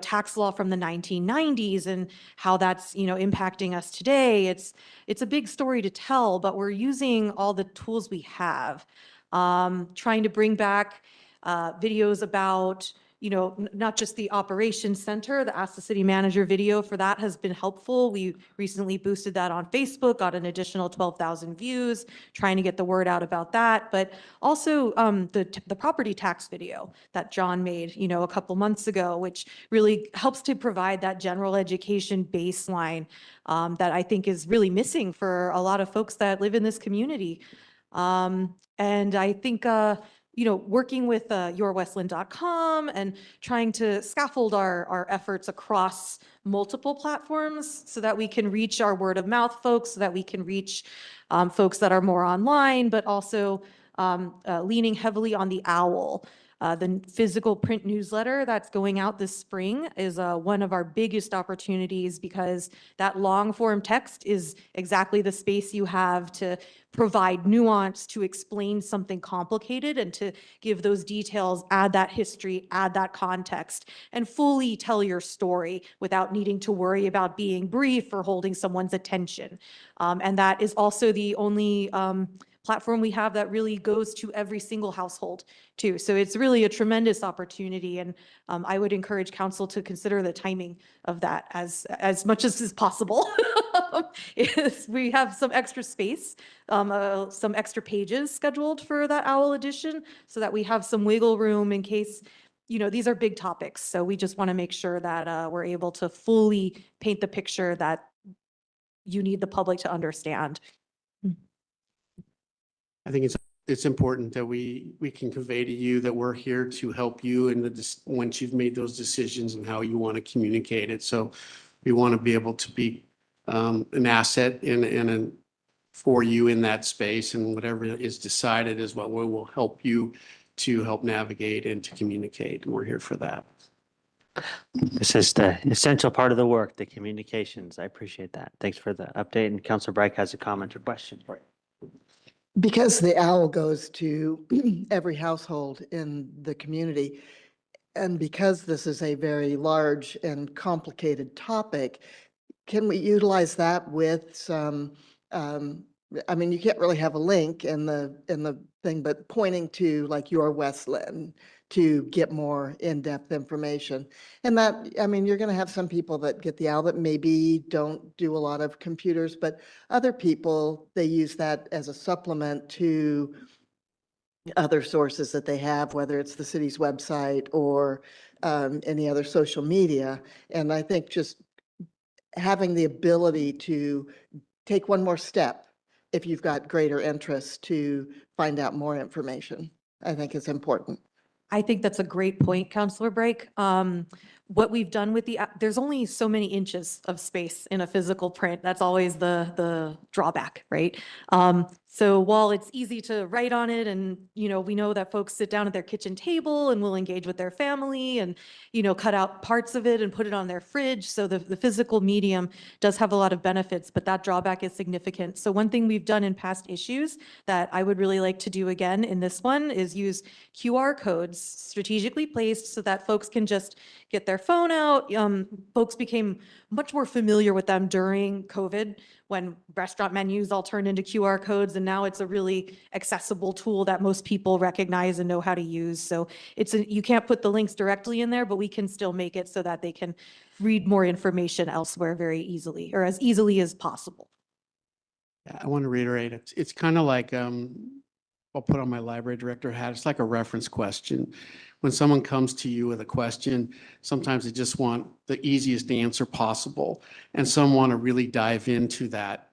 tax law from the 1990s and how that's, impacting us today. It's a big story to tell, but we're using all the tools we have, trying to bring back videos about, not just the operations center. The Ask the City Manager video for that has been helpful. We recently boosted that on Facebook, got an additional 12,000 views, trying to get the word out about that. But also the property tax video that John made, a couple months ago, which really helps to provide that general education baseline that I think is really missing for a lot of folks that live in this community. And I think working with yourwestland.com and trying to scaffold our efforts across multiple platforms so that we can reach our word of mouth folks, so that we can reach folks that are more online, but also leaning heavily on the OWL. The physical print newsletter that's going out this spring is one of our biggest opportunities, because that long form text is exactly the space you have to provide nuance, to explain something complicated, and to give those details, add that history, add that context, and fully tell your story without needing to worry about being brief or holding someone's attention. And that is also the only platform we have that really goes to every single household too. So it's really a tremendous opportunity. And I would encourage council to consider the timing of that as much as is possible. We have some extra space, some extra pages scheduled for that OWL edition, so that we have some wiggle room in case, these are big topics. So we just want to make sure that we're able to fully paint the picture that you need the public to understand. I think it's important that we can convey to you that we're here to help you once you've made those decisions and how you want to communicate it. So we want to be able to be an asset for you in that space, and whatever is decided is what we will help you to help navigate and to communicate. And we're here for that. This is the essential part of the work, the communications. I appreciate that. Thanks for the update. And Councilor Bragg has a comment or question for you. Because the OWL goes to every household in the community, and because this is a very large and complicated topic, can we utilize that with some, you can't really have a link in the thing, but pointing to like Your Westland to get more in-depth information. And that, you're going to have some people that get the OWL that maybe don't do a lot of computers, but other people, they use that as a supplement to other sources that they have, whether it's the city's website or any other social media. And I think just having the ability to take one more step if you've got greater interest to find out more information, I think is important. I think that's a great point, Counselor Brake. What we've done with the, there's only so many inches of space in a physical print. That's always the drawback, right? So while it's easy to write on it and, we know that folks sit down at their kitchen table and will engage with their family and, cut out parts of it and put it on their fridge. So the physical medium does have a lot of benefits, but that drawback is significant. So one thing we've done in past issues that I would really like to do again in this one is use QR codes strategically placed so that folks can just get their phone out. Folks became much more familiar with them during COVID when restaurant menus all turned into QR codes, and now it's a really accessible tool that most people recognize and know how to use. So you can't put the links directly in there, but we can still make it so that they can read more information elsewhere very easily, or as easily as possible. Yeah, I want to reiterate, it's kind of like, I'll put on my library director hat. It's like a reference question. When someone comes to you with a question, sometimes they just want the easiest answer possible. And some want to really dive into that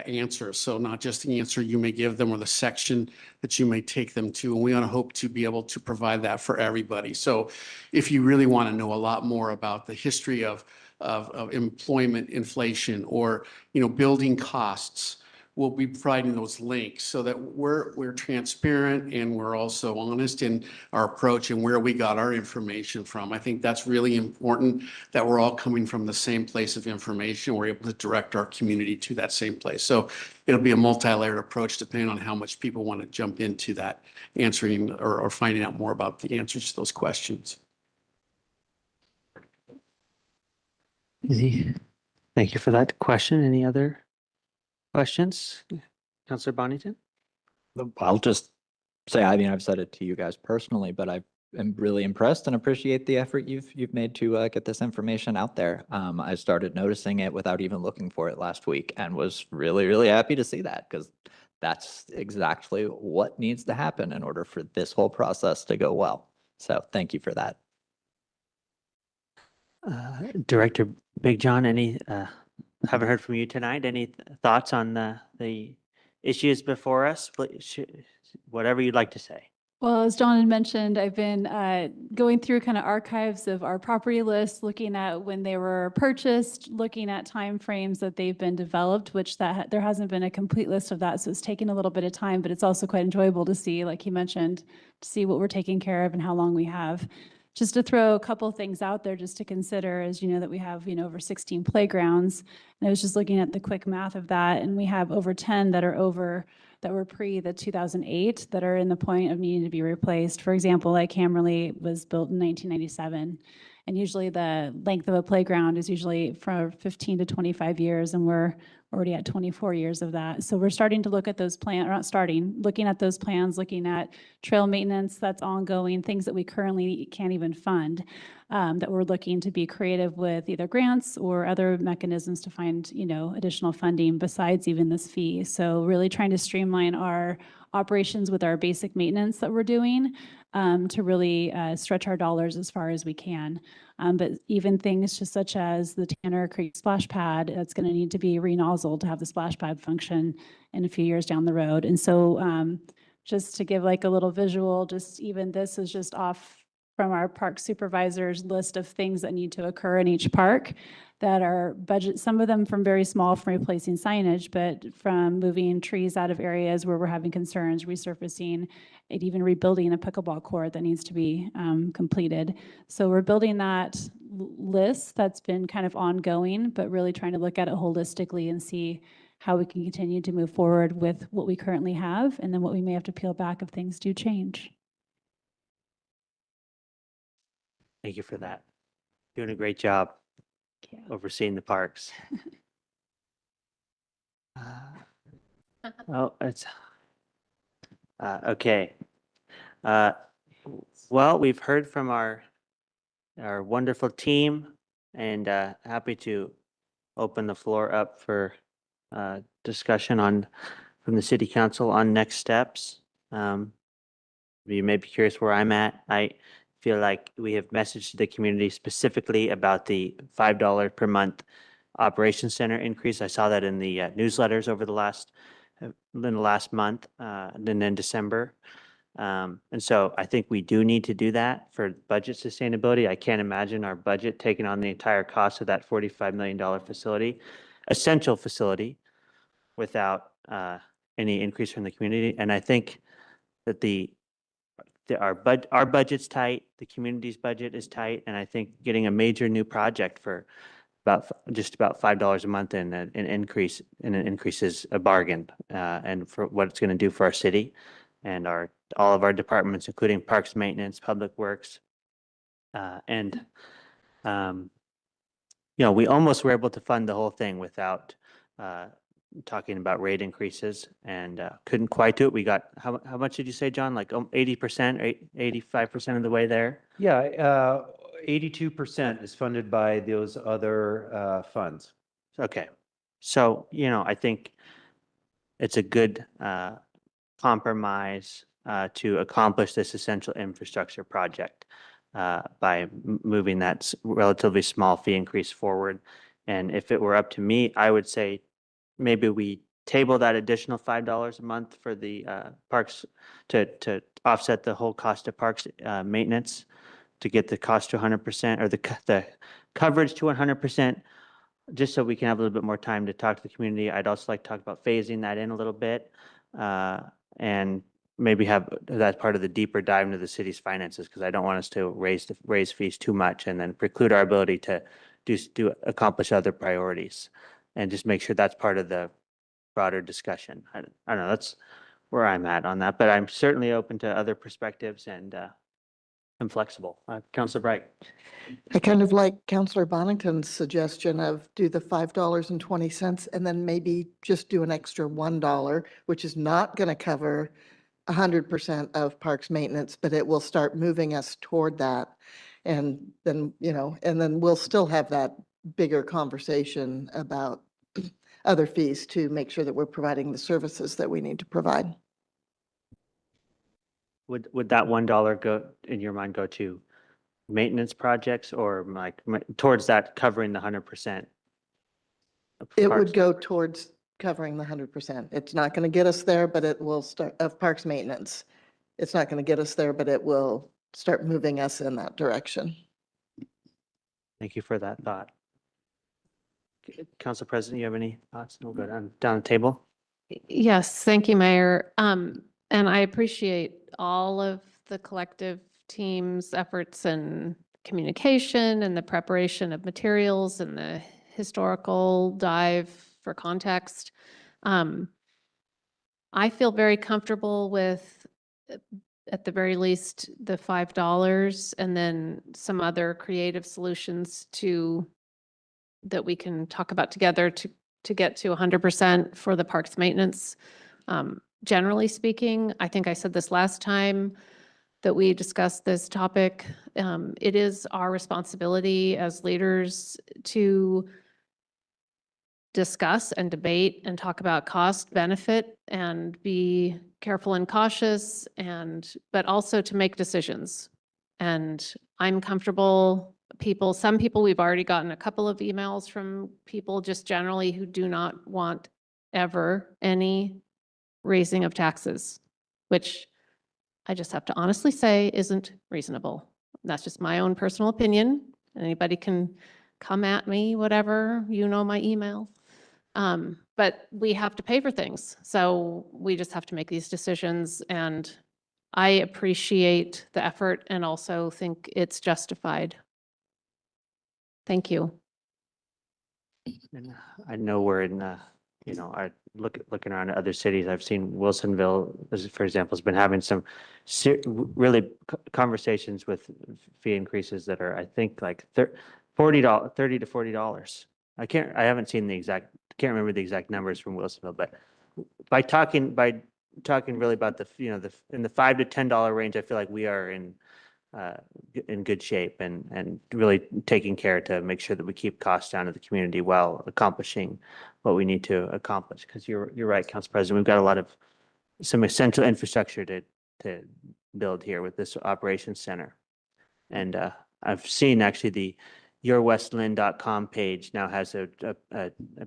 answer. So not just the answer you may give them or the section that you may take them to. And we want to hope to be able to provide that for everybody. So if you really want to know a lot more about the history of employment inflation or, building costs, we'll be providing those links so that we're transparent and we're also honest in our approach and where we got our information from. I think that's really important, that we're all coming from the same place of information. We're able to direct our community to that same place. So it'll be a multi-layered approach depending on how much people want to jump into that answering or finding out more about the answers to those questions. Thank you for that question. Any other questions? Councillor Bonington? I'll just say, I've said it to you guys personally, but I am really impressed and appreciate the effort you've made to get this information out there. I started noticing it without even looking for it last week and was really, really happy to see that because that's exactly what needs to happen in order for this whole process to go well. So thank you for that. Director Big John, haven't heard from you tonight. Any thoughts on the issues before us? Whatever you'd like to say. Well, as John had mentioned, I've been going through kind of archives of our property lists, looking at when they were purchased, looking at timeframes that they've been developed, which there hasn't been a complete list of that. So it's taken a little bit of time, but it's also quite enjoyable to see, like he mentioned, to see what we're taking care of and how long we have. Just to throw a couple things out there just to consider is, that we have, over 16 playgrounds. And I was just looking at the quick math of that, and we have over 10 that were pre the 2008 that are in the point of needing to be replaced. For example, like Hammerly was built in 1997. And usually the length of a playground is usually from 15 to 25 years, and we're already at 24 years of that. So we're starting to look at those plans, or not starting, looking at those plans, looking at trail maintenance that's ongoing, things that we currently can't even fund, that we're looking to be creative with either grants or other mechanisms to find, additional funding besides even this fee. So really trying to streamline our operations with our basic maintenance that we're doing, to really stretch our dollars as far as we can. But even things just such as the Tanner Creek splash pad, it's going to need to be re-nozzled to have the splash pad function in a few years down the road. And so just to give like a little visual, just even this is just off from our park supervisor's list of things that need to occur in each park that are budget, some of them from very small from replacing signage, but from moving trees out of areas where we're having concerns, resurfacing, and even rebuilding a pickleball court that needs to be completed. So we're building that list that's been kind of ongoing, but really trying to look at it holistically and see how we can continue to move forward with what we currently have and then what we may have to peel back if things do change. Thank you for that. Doing a great job overseeing the parks. Oh, it's okay. Well, we've heard from our wonderful team, and happy to open the floor up for discussion from the city council on next steps. you may be curious where I'm at. I feel like we have messaged to the community specifically about the $5 per month operations center increase. I saw that in the newsletters over the last month, and then in December. And so I think we do need to do that for budget sustainability. I can't imagine our budget taking on the entire cost of that $45 million facility, essential facility, without any increase from the community. And I think that our budget's tight, the community's budget is tight, and I think getting a major new project for just about $5 a month in an increase is a bargain, and for what it's going to do for our city and all of our departments, including Parks Maintenance, Public Works, and we almost were able to fund the whole thing without talking about rate increases, and couldn't quite do it. We got, how much did you say, John? Like 80% or 85% of the way there? Yeah, 82% is funded by those other funds. Okay. So, I think it's a good compromise to accomplish this essential infrastructure project by moving that relatively small fee increase forward. And if it were up to me, I would say maybe we table that additional $5 a month for the parks to offset the whole cost of parks maintenance, to get the cost to 100% or the coverage to 100%, just so we can have a little bit more time to talk to the community. I'd also like to talk about phasing that in a little bit, and maybe have that part of the deeper dive into the city's finances, because I don't want us to raise fees too much and then preclude our ability to accomplish other priorities, and just make sure that's part of the broader discussion. I don't know, that's where I'm at on that, but I'm certainly open to other perspectives, and I'm flexible. Councilor Bright. I kind of like Councillor Bonington's suggestion of do the $5.20 and then maybe just do an extra $1, which is not going to cover 100% of parks maintenance, but it will start moving us toward that. And then, and then we'll still have that bigger conversation about other fees to make sure that we're providing the services that we need to provide. Would that $1 go, in your mind, go to maintenance projects, or like towards that covering the 100%? It would go towards covering the 100%. It's not going to get us there, but it will start, of parks maintenance. It's not going to get us there, but it will start moving us in that direction. Thank you for that thought. Council President, you have any thoughts? We'll go down the table. Yes, thank you, Mayor. And I appreciate all of the collective team's efforts and communication and the preparation of materials and the historical dive for context. I feel very comfortable with, at the very least, the $5 and then some other creative solutions that we can talk about together to get to 100% for the parks maintenance. Generally speaking, I think I said this last time that we discussed this topic, it is our responsibility as leaders to discuss and debate and talk about cost benefit and be careful and cautious, but also to make decisions. And I'm comfortable, some people, we've already gotten a couple of emails from people just generally who do not want ever any raising of taxes, which I just have to honestly say isn't reasonable. That's just my own personal opinion. Anybody can come at me, whatever, my email. But we have to pay for things. So we just have to make these decisions. And I appreciate the effort and also think it's justified. Thank you. And I know we're in, looking around at other cities. I've seen Wilsonville, for example, has been having some really conversations with fee increases that are, I think, like $30 to $40. I haven't seen can't remember the exact numbers from Wilsonville, but by talking really about in the $5 to $10 range, I feel like we are in good shape and really taking care to make sure that we keep costs down to the community while accomplishing what we need to accomplish. Because you're right, Council President, we've got some essential infrastructure to build here with this operations center. And I've seen actually the yourwestlynn.com page now has a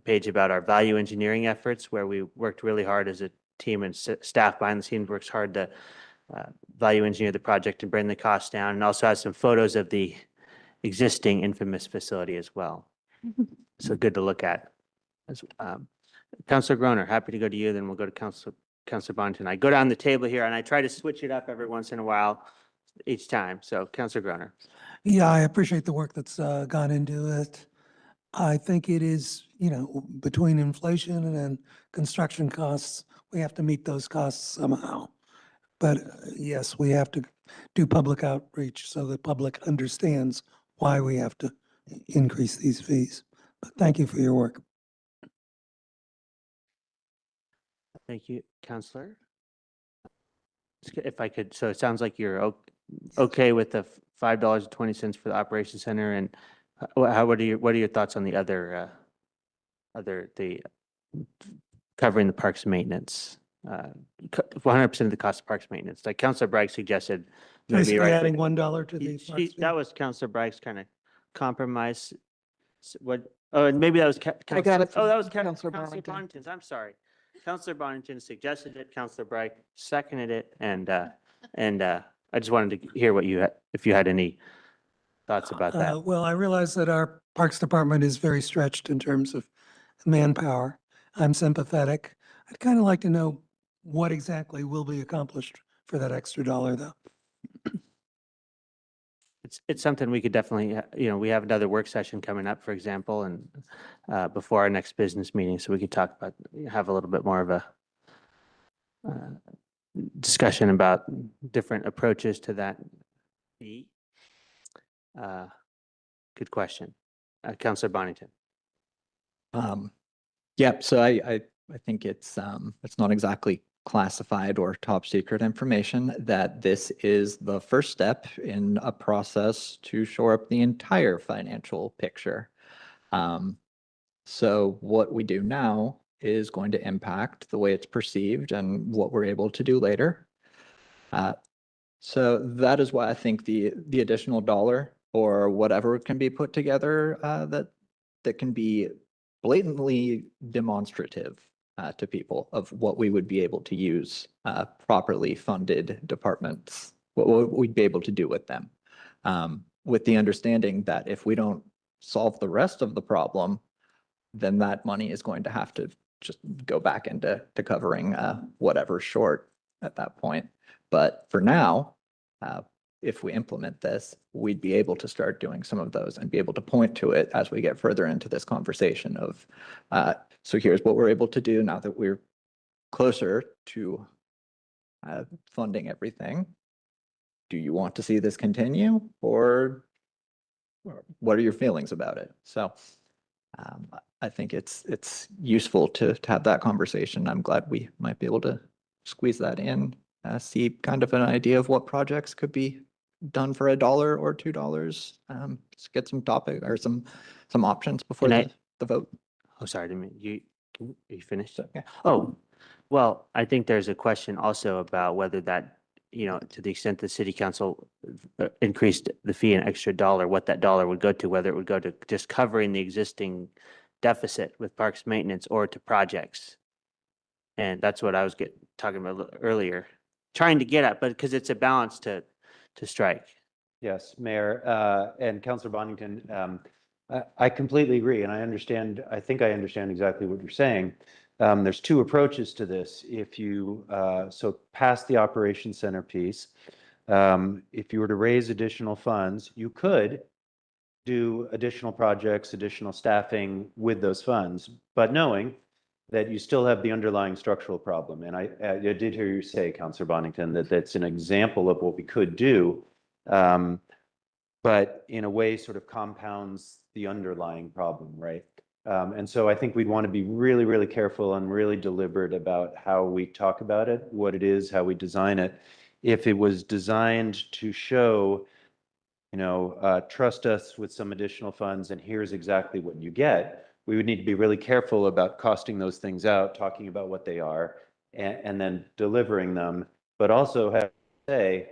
page about our value engineering efforts, where we worked really hard as a team, and staff behind the scenes works hard to value engineer the project and bring the cost down, and also has some photos of the existing infamous facility as well. So good to look at. Councilor Groner, happy to go to you, then we'll go to Councilor Bonington. I go down the table here and I try to switch it up every once in a while each time. So Councilor Groner. Yeah, I appreciate the work that's gone into it. I think it is, between inflation and construction costs, we have to meet those costs somehow. But yes, we have to do public outreach so the public understands why we have to increase these fees. But thank you for your work. Thank you, Councilor. If I could, so it sounds like you're okay with the $5.20 for the operations center, and what are your thoughts on the other covering the parks maintenance, 100% of the cost of parks maintenance, like Councilor Bragg suggested? Basically right, adding $1 to the parks fee. that was Councilor Bragg's kind of compromise. Oh, and maybe that was I got it Oh, that was from Councilor Councilor Bonington. Bonington's. I'm sorry. Councilor Bonington suggested it. Councilor Bragg seconded it, and I just wanted to hear what if you had any thoughts about that. Well, I realize that our Parks Department is very stretched in terms of manpower. I'm sympathetic. I'd kind of like to know what exactly will be accomplished for that extra dollar, though. It's something we could definitely, we have another work session coming up, for example, and before our next business meeting, so we could talk about, have a little bit more of a discussion about different approaches to that fee. Good question. Councilor Bonington. Yeah, so I think it's not exactly classified or top secret information that this is the first step in a process to shore up the entire financial picture. So what we do now is going to impact the way it's perceived and what we're able to do later. So that is why I think the additional dollar or whatever can be put together that can be blatantly demonstrative to people of what we would be able to use properly funded departments, what we'd be able to do with them. With the understanding that if we don't solve the rest of the problem, then that money is going to have to just go back into covering whatever's short at that point. But for now, if we implement this, we'd be able to start doing some of those and be able to point to it as we get further into this conversation of, so here's what we're able to do now that we're closer to funding everything. Do you want to see this continue, or what are your feelings about it? So I think it's useful to have that conversation. I'm glad we might be able to squeeze that in, see kind of an idea of what projects could be done for $1 or $2. Just get some topic or some options before the vote. Oh, sorry, you finished? Okay. Oh, well, I think there's a question also about whether that, to the extent the city council increased the fee an extra $1, what that dollar would go to, whether it would go to just covering the existing deficit with parks maintenance or to projects. And that's what I was talking about earlier, trying to get at, but because it's a balance to strike. Yes, Mayor, and Councilor Bonington, I completely agree, and I think I understand exactly what you're saying. There's two approaches to this. If you, so past the operations center piece, if you were to raise additional funds, you could do additional projects, additional staffing with those funds, but knowing that you still have the underlying structural problem. And I did hear you say, Councilor Bonington, that that's an example of what we could do, but in a way sort of compounds the underlying problem, right? And so I think we'd want to be really, really careful and really deliberate about how we talk about it, what it is, how we design it. If it was designed to show, trust us with some additional funds and here's exactly what you get, we would need to be really careful about costing those things out, talking about what they are, and then delivering them, but also have say,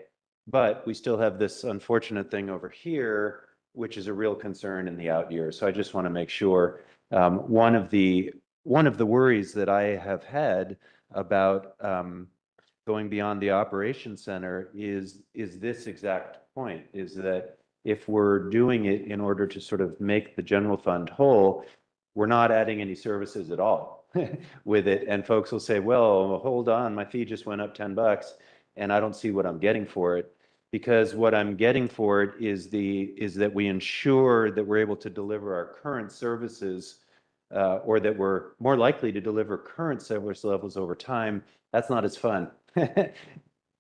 but we still have this unfortunate thing over here, which is a real concern in the out years. So I just want to make sure, one of the worries that I have had about going beyond the operations center is this exact point, is that if we're doing it in order to sort of make the general fund whole, we're not adding any services at all with it. And folks will say, well, hold on, my fee just went up $10 and I don't see what I'm getting for it. Because what I'm getting for it is that we ensure that we're able to deliver our current services, or that we're more likely to deliver current service levels over time. That's not as fun.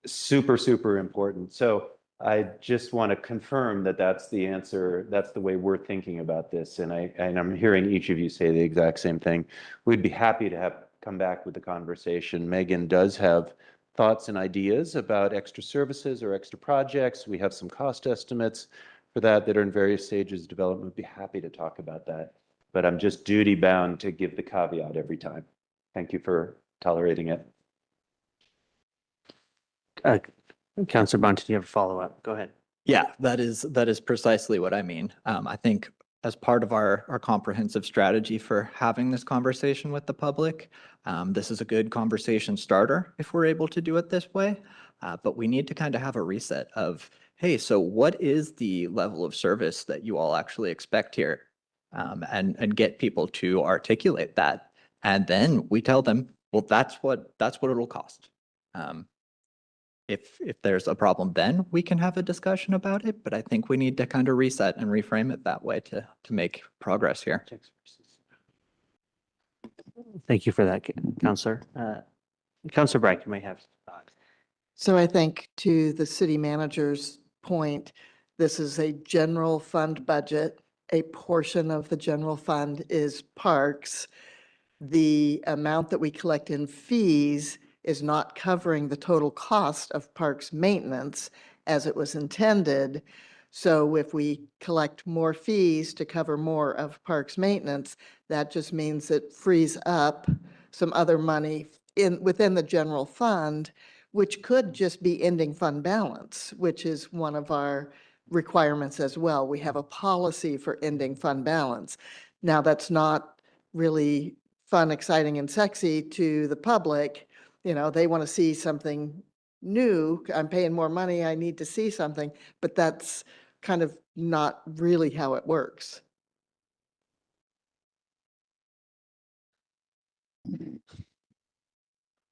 Super, super important. So I just want to confirm that that's the answer. That's the way we're thinking about this. And I'm hearing each of you say the exact same thing. We'd be happy to come back with the conversation. Megan does have thoughts and ideas about extra services or extra projects. We have some cost estimates for that are in various stages of development. We'd be happy to talk about that. But I'm just duty bound to give the caveat every time. Thank you for tolerating it. Councilor Bunting, do you have a follow-up? Go ahead. Yeah, that is precisely what I mean. I think as part of our comprehensive strategy for having this conversation with the public, this is a good conversation starter if we're able to do it this way. But we need to kind of have a reset of, hey, so what is the level of service that you all actually expect here? And get people to articulate that. And then we tell them, well, that's what it'll cost. If there's a problem, then we can have a discussion about it. But I think we need to kind of reset and reframe it that way to make progress here. Thank you for that, Councilor. Councilor Bright, you may have thoughts. So I think to the city manager's point, this is a general fund budget. A portion of the general fund is parks. The amount that we collect in fees is not covering the total cost of parks maintenance as it was intended. So if we collect more fees to cover more of parks maintenance, that just means it frees up some other money within the general fund, which could just be ending fund balance, which is one of our requirements as well. We have a policy for ending fund balance. Now, that's not really fun, exciting, and sexy to the public. You know, they want to see something new. I'm paying more money. I need to see something, but that's kind of not really how it works.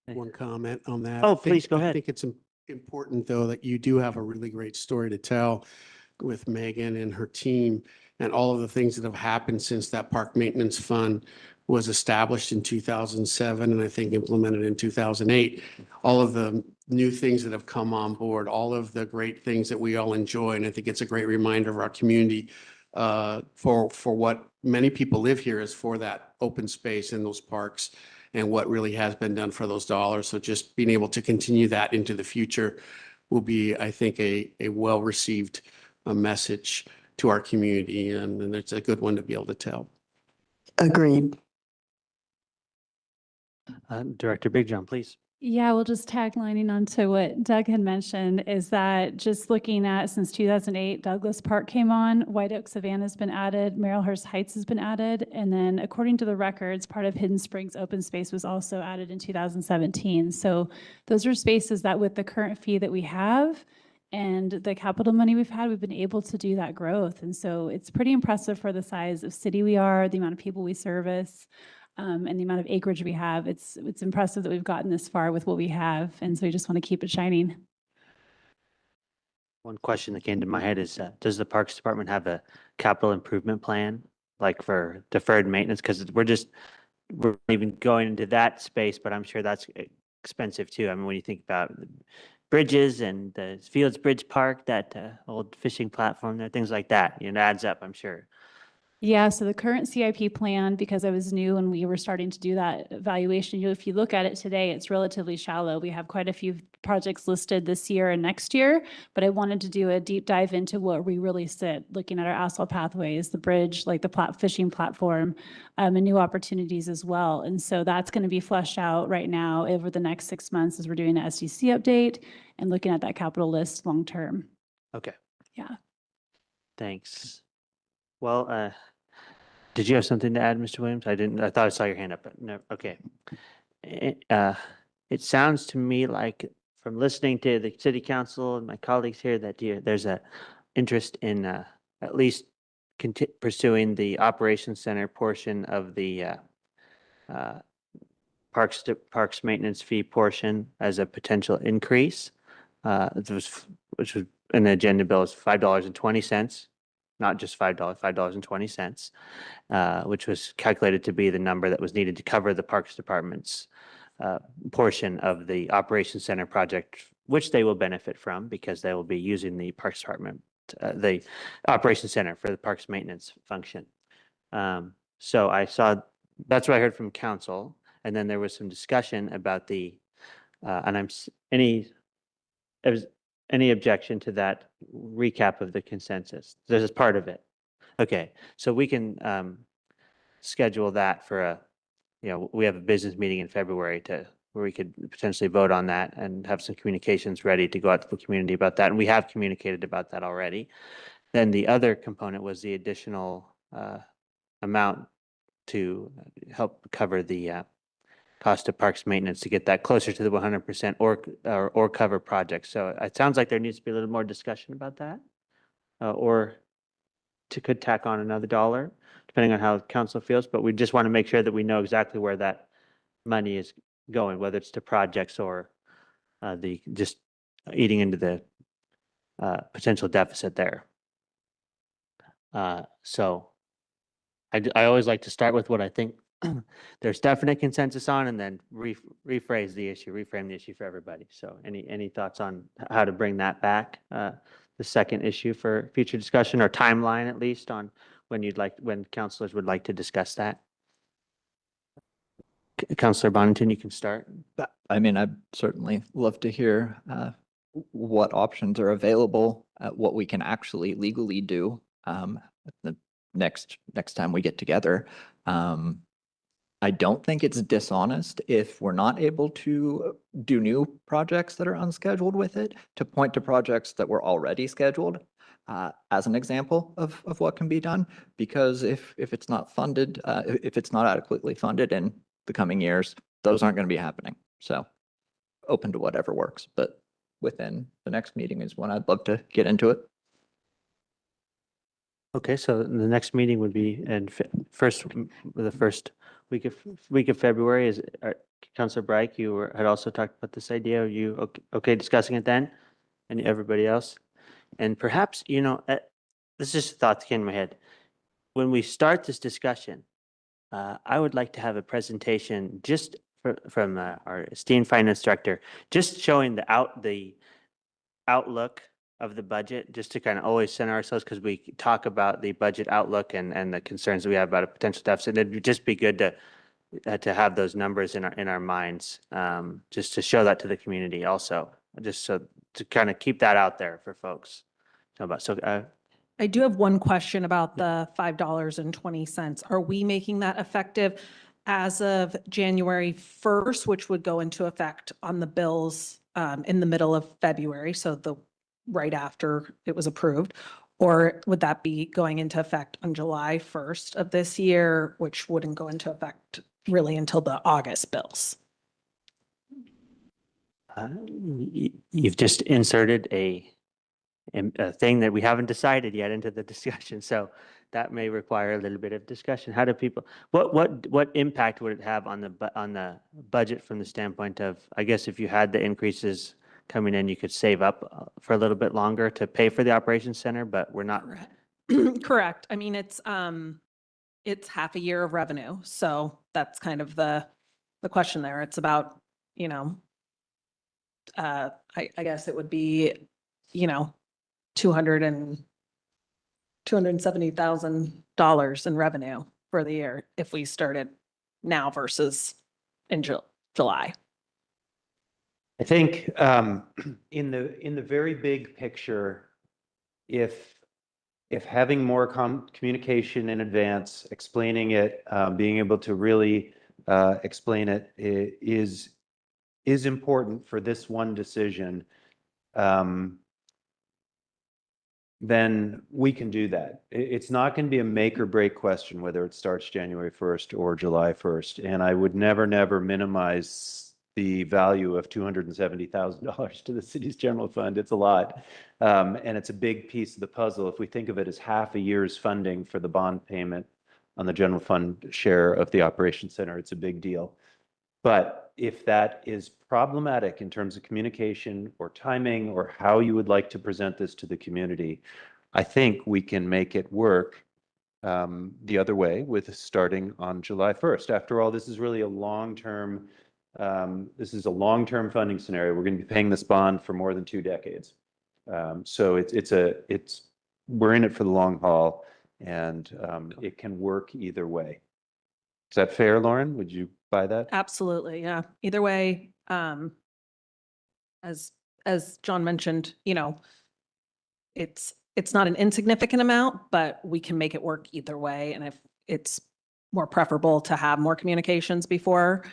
One comment on that. Oh, I think- please, go ahead. I think it's important, though, that you do have a really great story to tell with Megan and her team and all of the things that have happened since that park maintenance fund was established in 2007 and I think implemented in 2008. All of the new things that have come on board, all of the great things that we all enjoy. And I think it's a great reminder of our community for what many people live here is for that open space in those parks and what really has been done for those dollars. So just being able to continue that into the future will be, I think, a well-received message to our community. And it's a good one to be able to tell. Agreed. Director Big John, please. Yeah, we'll just taglining onto what Doug had mentioned is that just looking at since 2008, Douglas Park came on, White Oak Savannah has been added, Marylhurst Heights has been added, and then according to the records, part of Hidden Springs open space was also added in 2017. So those are spaces that with the current fee that we have and the capital money we've had, we've been able to do that growth. And so it's pretty impressive for the size of city we are, the amount of people we service. And the amount of acreage we have, it's impressive that we've gotten this far with what we have. And so we just want to keep it shining. One question that came to my head is, does the Parks Department have a capital improvement plan, like for deferred maintenance? Because we're even going into that space, but I'm sure that's expensive too. I mean, when you think about bridges and the Fields Bridge Park, that old fishing platform there, things like that, it adds up, I'm sure. Yeah, so the current CIP plan, because I was new and we were starting to do that evaluation, if you look at it today, it's relatively shallow. We have quite a few projects listed this year and next year, but I wanted to do a deep dive into where we really sit, looking at our asphalt pathways, the bridge, like the fishing platform, and new opportunities as well. And so that's going to be fleshed out right now over the next 6 months as we're doing the SDC update and looking at that capital list long-term. Okay, Yeah. thanks. Well, did you have something to add, Mr. Williams? I thought I saw your hand up, but no, okay. It sounds to me like from listening to the city council and my colleagues here that there's a interest in at least pursuing the operations center portion of the parks maintenance fee portion as a potential increase. Which was in the agenda bill is $5.20, not just $5, $5.20, which was calculated to be the number that was needed to cover the Parks Department's portion of the Operations Center project, which they will benefit from because they will be using the Parks Department, the Operations Center for the Parks maintenance function. So that's what I heard from council. And then there was some discussion about any objection to that recap of the consensus? This is part of it. Okay, so we can schedule that for we have a business meeting in February where we could potentially vote on that and have some communications ready to go out to the community about that. And we have communicated about that already. Then the other component was the additional amount to help cover the cost of parks maintenance to get that closer to the 100% or cover projects. So it sounds like there needs to be a little more discussion about that, or could tack on another dollar, depending on how council feels. But we just want to make sure that we know exactly where that money is going, whether it's to projects or just eating into the potential deficit there. So I always like to start with what I think there's definite consensus on, and then reframe the issue for everybody. So any thoughts on how to bring that back, the second issue for future discussion, or timeline at least on when councilors would like to discuss that? Councilor Bonington, you can start. I mean, I'd certainly love to hear what options are available, what we can actually legally do the next time we get together. I don't think it's dishonest if we're not able to do new projects that are unscheduled with it, to point to projects that were already scheduled as an example of what can be done. Because if it's not funded, if it's not adequately funded in the coming years, those aren't going to be happening. So open to whatever works, but within the next meeting is when I'd love to get into it. Okay, so the next meeting would be in the first week of February. Is Councilor Breik, you had also talked about this idea. Are you okay discussing it then? And everybody else? And perhaps, this is just a thought that came in my head. When we start this discussion, I would like to have a presentation just from our esteemed finance director, just showing the outlook of the budget, just to kind of always center ourselves, because we talk about the budget outlook and the concerns that we have about a potential deficit. It'd just be good to have those numbers in our minds, just to show that to the community also, just so to kind of keep that out there for folks. I do have one question about the $5.20. Are we making that effective as of January 1st, which would go into effect on the bills in the middle of February, so right after it was approved? Or would that be going into effect on July 1st of this year, which wouldn't go into effect really until the August bills? You've just inserted a thing that we haven't decided yet into the discussion, so that may require a little bit of discussion. How do people? What impact would it have on the budget from the standpoint of, I guess, if you had the increases coming in, you could save up for a little bit longer to pay for the operations center, but we're not. Correct. I mean, it's half a year of revenue, so that's kind of the question there. It's about, I guess it would be, $270,000 in revenue for the year if we started now versus in July. I think in the very big picture, if having more communication in advance, explaining it, being able to really explain it is important for this one decision, then we can do that. It's not going to be a make or break question whether it starts January 1st or July 1st. And I would never minimize the value of $270,000 to the city's general fund. It's a lot. And it's a big piece of the puzzle. If we think of it as half a year's funding for the bond payment on the general fund share of the operations center, it's a big deal. But if that is problematic in terms of communication or timing or how you would like to present this to the community, I think we can make it work the other way with starting on July 1st. After all, this is really a long-term funding scenario. We're going to be paying this bond for more than 2 decades. So we're in it for the long haul, and it can work either way. Is that fair, Lauren? Would you buy that? Absolutely, yeah. Either way, as John mentioned, it's not an insignificant amount, but we can make it work either way. And if it's more preferable to have more communications before,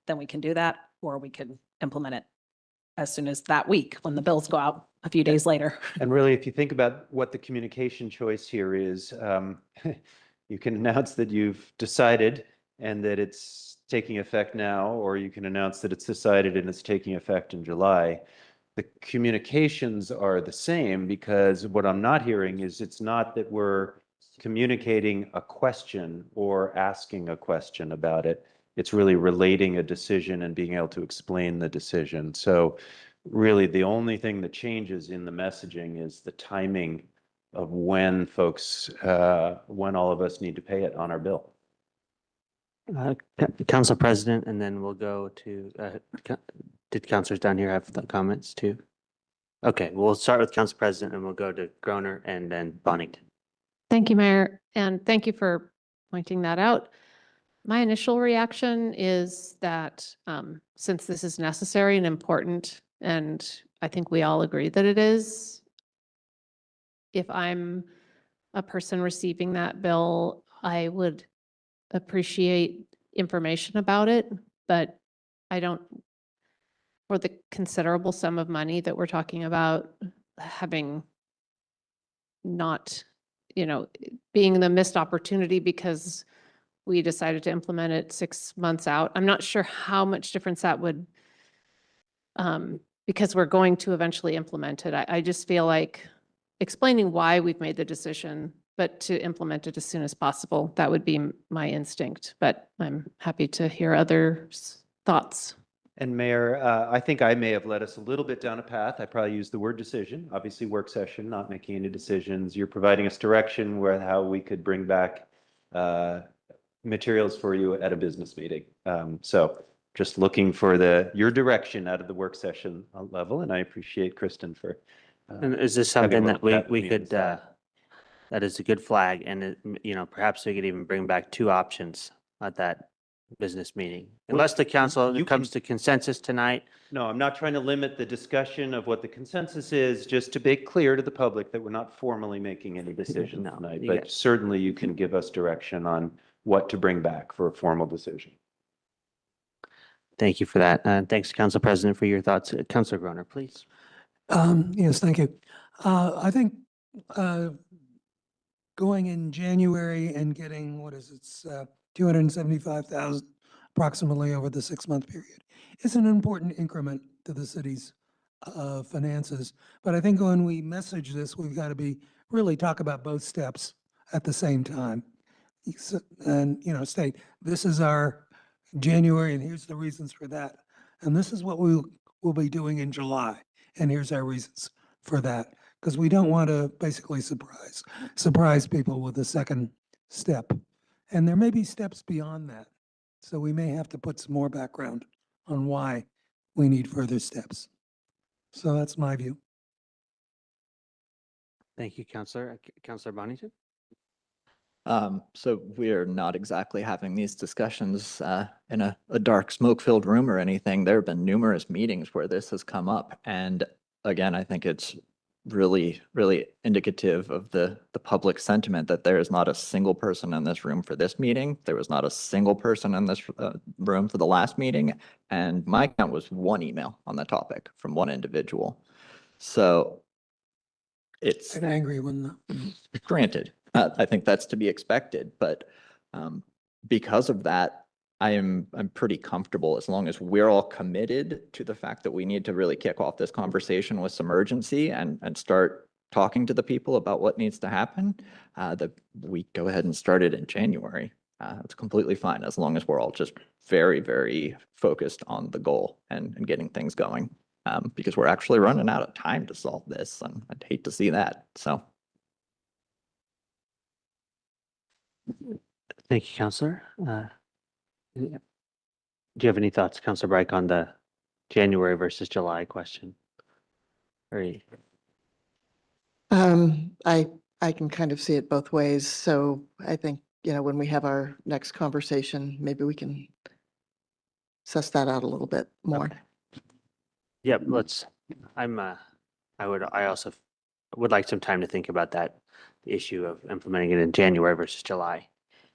then we can do that, or we can implement it as soon as that week when the bills go out a few days later. And really, if you think about what the communication choice here is, you can announce that you've decided and that it's taking effect now, or you can announce that it's decided and it's taking effect in July. The communications are the same, because what I'm not hearing is it's not that we're communicating a question or asking a question about it. It's really relating a decision and being able to explain the decision. So really the only thing that changes in the messaging is the timing of when when all of us need to pay it on our bill. Council President, and then we'll go to, did councilors down here have the comments too? Okay, we'll start with Council President and we'll go to Groner and then Bonington. Thank you, Mayor, and thank you for pointing that out. My initial reaction is that since this is necessary and important, and I think we all agree that it is, if I'm a person receiving that bill, I would appreciate information about it, but I don't, for the considerable sum of money that we're talking about, having not, being the missed opportunity because we decided to implement it 6 months out. I'm not sure how much difference that would, because we're going to eventually implement it. I just feel like explaining why we've made the decision, but to implement it as soon as possible, that would be my instinct. But I'm happy to hear others' thoughts. And Mayor, I think I may have led us a little bit down a path. I probably used the word decision, obviously work session, not making any decisions. You're providing us direction where how we could bring back materials for you at a business meeting. So just looking for your direction out of the work session level, and I appreciate Kristen for. And is this something that we could, that is a good flag, and perhaps we could even bring back 2 options at that business meeting, unless the council comes to consensus tonight. No, I'm not trying to limit the discussion of what the consensus is, just to make clear to the public that we're not formally making any decisions No, tonight. you But get- certainly you can give us direction on what to bring back for a formal decision. Thank you for that. Thanks, Council President, for your thoughts. Councilor Groner, please. Yes, thank you. I think going in January and getting, what is it, 275,000 approximately over the 6-month period is an important increment to the city's finances. But I think when we message this, we've got to really talk about both steps at the same time. And, state, this is our January and here's the reasons for that. And this is what we'll be doing in July. And here's our reasons for that. Because we don't want to basically surprise people with a second step. And there may be steps beyond that. So we may have to put some more background on why we need further steps. So that's my view. Thank you, Councilor. Councilor Bonington? So we're not exactly having these discussions in a dark smoke-filled room or anything. There have been numerous meetings where this has come up. And again, I think it's really, really indicative of the public sentiment that there is not a single person in this room for this meeting. There was not a single person in this room for the last meeting. And my count was one email on the topic from one individual. So it's Get angry when granted, I think that's to be expected, but because of that, I'm pretty comfortable as long as we're all committed to the fact that we need to really kick off this conversation with some urgency and start talking to the people about what needs to happen, that we go ahead and start it in January. It's completely fine as long as we're all just very, very focused on the goal and getting things going. Because we're actually running out of time to solve this, and I'd hate to see that, so. Thank you, Counselor. Do you have any thoughts, Counselor Reich, on the January versus July question? I can kind of see it both ways. So I think, when we have our next conversation, maybe we can suss that out a little bit more. Okay. Yep, I also would like some time to think about that, the issue of implementing it in January versus July.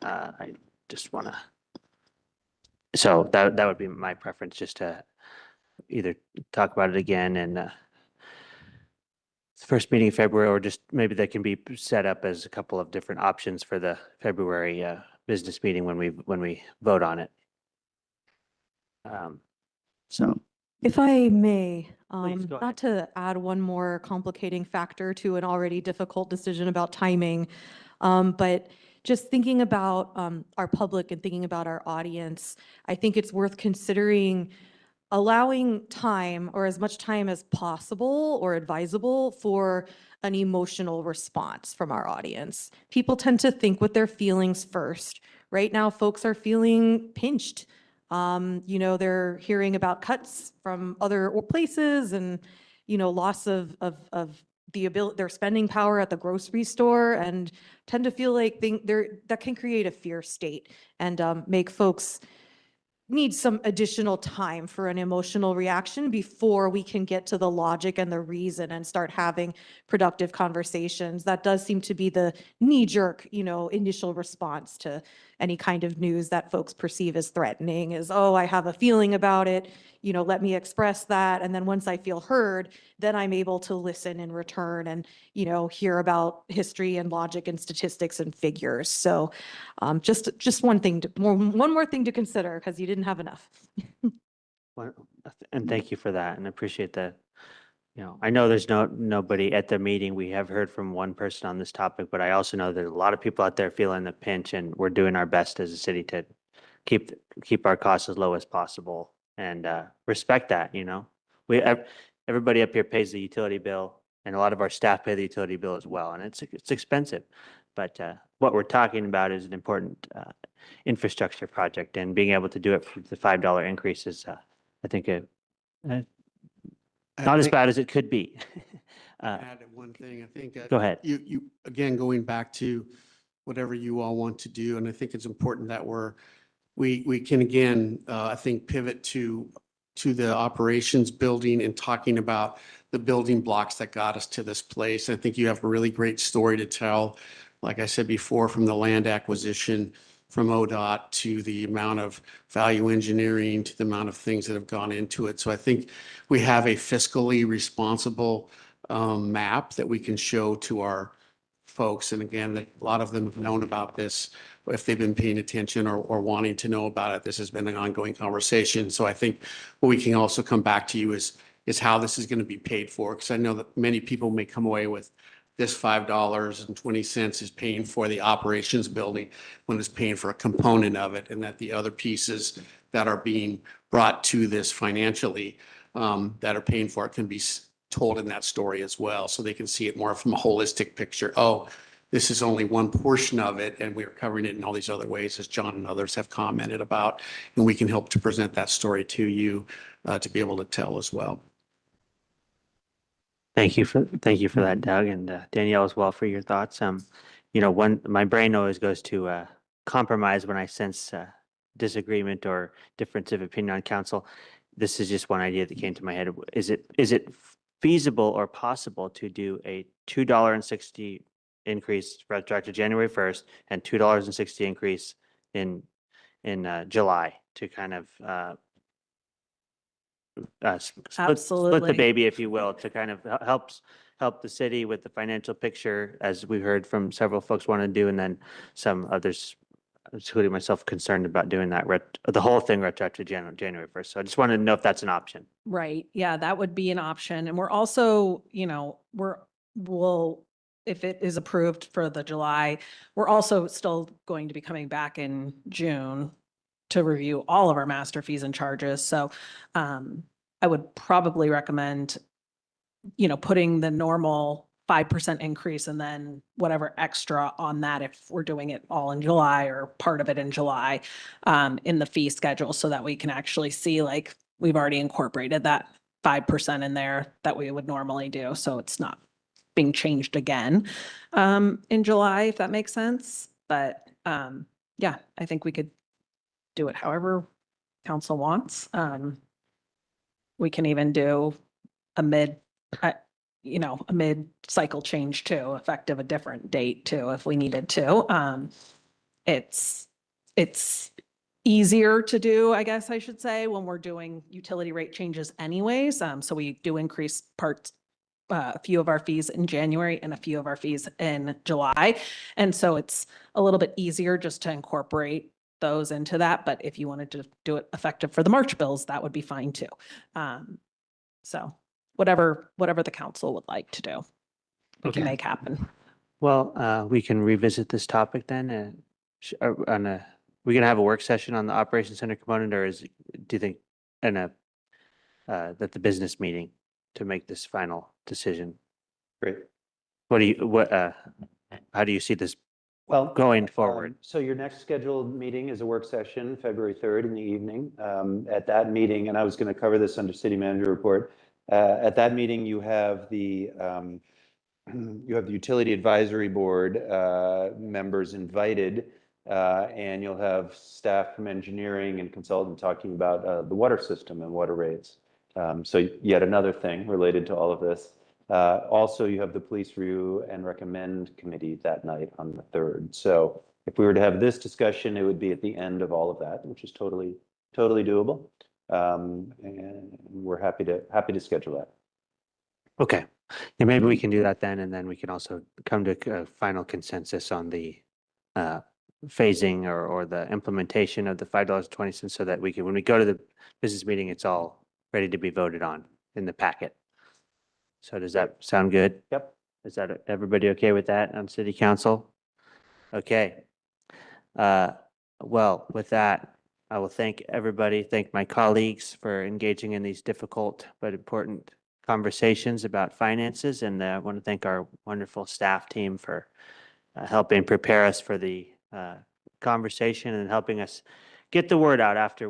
I just want to, so that would be my preference, just to either talk about it again and the first meeting in February, or just maybe that can be set up as a couple of different options for the February business meeting when we vote on it. So. If I may, Please, go ahead. not to add one more complicating factor to an already difficult decision about timing, but just thinking about our public and thinking about our audience, I think it's worth considering allowing time, or as much time as possible or advisable, for an emotional response from our audience. People tend to think with their feelings first. Right now, folks are feeling pinched. They're hearing about cuts from other places and, loss of the ability, their spending power at the grocery store, and tend to feel like that can create a fear state and make folks need some additional time for an emotional reaction before we can get to the logic and the reason and start having productive conversations. That does seem to be the knee-jerk, initial response to any kind of news that folks perceive as threatening is, oh, I have a feeling about it, let me express that. And then once I feel heard, then I'm able to listen in return and, hear about history and logic and statistics and figures. So just one more thing to consider, because you didn't have enough. And thank you for that, and I appreciate that. I know there's nobody at the meeting. We have heard from one person on this topic, but I also know there's a lot of people out there feeling the pinch, and we're doing our best as a city to keep our costs as low as possible and respect that. Everybody up here pays the utility bill, and a lot of our staff pay the utility bill as well, and it's expensive. But what we're talking about is an important infrastructure project, and being able to do it for the $5 increase is, I think, not as bad as it could be. Add one thing, I think. Go ahead. You, again, going back to whatever you all want to do, and I think it's important that we can, again, I think, pivot to the operations building and talking about the building blocks that got us to this place. I think you have a really great story to tell, like I said before, from the land acquisition, from ODOT, to the amount of value engineering, to the amount of things that have gone into it. So I think we have a fiscally responsible map that we can show to our folks. And again, a lot of them have known about this, if they've been paying attention or wanting to know about it. This has been an ongoing conversation. So I think what we can also come back to you is how this is going to be paid for. Because I know that many people may come away with this $5.20 is paying for the operations building when it's paying for a component of it, and that the other pieces that are being brought to this financially that are paying for it can be told in that story as well. So they can see it more from a holistic picture. Oh, this is only one portion of it, and we're covering it in all these other ways, as John and others have commented about, and we can help to present that story to you to be able to tell as well. Thank you for that, Doug, and Danielle as well for your thoughts. my brain always goes to compromise when I sense disagreement or difference of opinion on council. This is just one idea that came to my head. Is it feasible or possible to do a $2.60 increase retroactive January 1st and $2.60 increase in July to kind of split the Absolutely. baby, if you will, to kind of help the city with the financial picture, as we heard from several folks want to do, and then some others, including myself, concerned about doing that the whole thing retroactive January 1st. So I just wanted to know if that's an option. Right. Yeah, that would be an option. And we're also, we'll, if it is approved for the July, we're also still going to be coming back in June to review all of our master fees and charges. So I would probably recommend, putting the normal 5% increase and then whatever extra on that if we're doing it all in July or part of it in July in the fee schedule, so that we can actually see, like, we've already incorporated that 5% in there that we would normally do. So it's not being changed again in July, if that makes sense. But yeah, I think we could do it however council wants. We can even do a mid-cycle change too, effective a different date too, if we needed to. It's easier to do, I guess I should say, when we're doing utility rate changes anyways. So we do increase a few of our fees in January and a few of our fees in July. And so it's a little bit easier just to incorporate those into that. But if you wanted to do it effective for the March bills, that would be fine too. So whatever the council would like to do, we can make happen. Well, we can revisit this topic then. We're gonna have a work session on the Operations Center component, or do you think that the business meeting to make this final decision? Great. How do you see this Well, going forward? So your next scheduled meeting is a work session, February 3rd in the evening. At that meeting, and I was going to cover this under city manager report. At that meeting, you have the utility advisory board members invited, and you'll have staff from engineering and consultant talking about the water system and water rates. So yet another thing related to all of this. Also, you have the police review and recommend committee that night on the 3rd. So if we were to have this discussion, it would be at the end of all of that, which is totally doable. And we're happy to schedule that. Okay, yeah, maybe we can do that then, and then we can also come to a final consensus on the phasing or the implementation of the $5.20, so that we can, when we go to the business meeting, it's all ready to be voted on in the packet. So does that sound good? Yep. Is that everybody okay with that on city council? Okay. Well, with that, I will thank everybody, thank my colleagues for engaging in these difficult but important conversations about finances. And I want to thank our wonderful staff team for helping prepare us for the conversation and helping us get the word out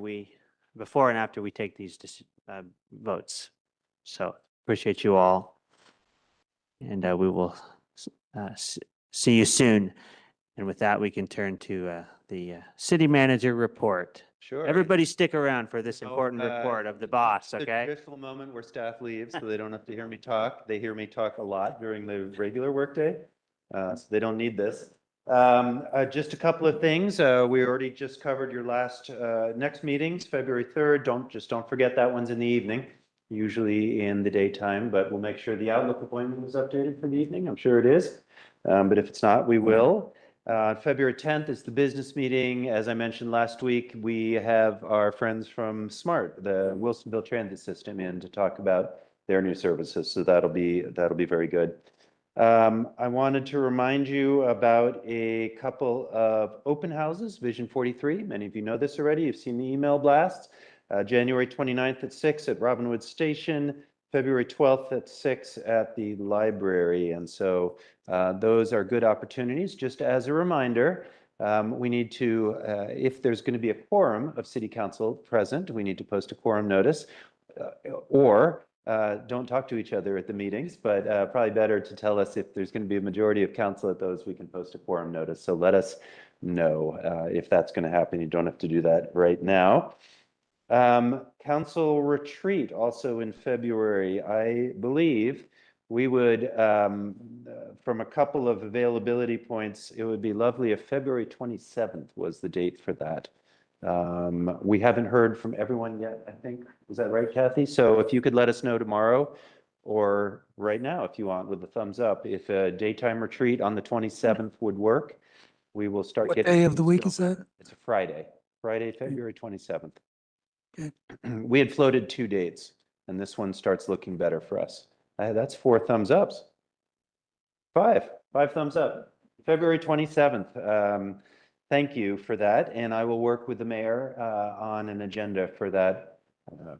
before and after we take these votes. So appreciate you all. And we will see you soon. And with that, we can turn to the city manager report. Sure. Everybody stick around for this important report of the boss, The okay? traditional moment where staff leaves, so they don't have to hear me talk. They hear me talk a lot during the regular workday, so they don't need this. Just a couple of things. We already just covered your next meetings, February 3rd. Don't forget that one's in the evening, usually in the daytime, but we'll make sure the Outlook appointment was updated for the evening. I'm sure it is, but if it's not, we will. February 10th is the business meeting. As I mentioned last week, we have our friends from SMART, the Wilsonville Transit System, in to talk about their new services. So that'll be very good. I wanted to remind you about a couple of open houses, Vision 43. Many of you know this already. You've seen the email blasts. January 29th at 6 at Robinwood Station, February 12th at 6 at the library. And so those are good opportunities. Just as a reminder, we need to, if there's going to be a quorum of city council present, we need to post a quorum notice, or don't talk to each other at the meetings, but probably better to tell us if there's going to be a majority of council at those, we can post a quorum notice. So let us know if that's going to happen. You don't have to do that right now. Council retreat also in February. I believe we would, from a couple of availability points, it would be lovely if February 27th was the date for that. We haven't heard from everyone yet, I think. Is that right, Kathy? So if you could let us know tomorrow or right now, if you want, with the thumbs up, if a daytime retreat on the 27th would work, we will start What getting. day of the week things is going. that? It's a Friday, February 27th. Okay. We had floated 2 dates, and this one starts looking better for us. That's 4 thumbs ups. 5 thumbs up. February 27th. Thank you for that, and I will work with the mayor on an agenda for that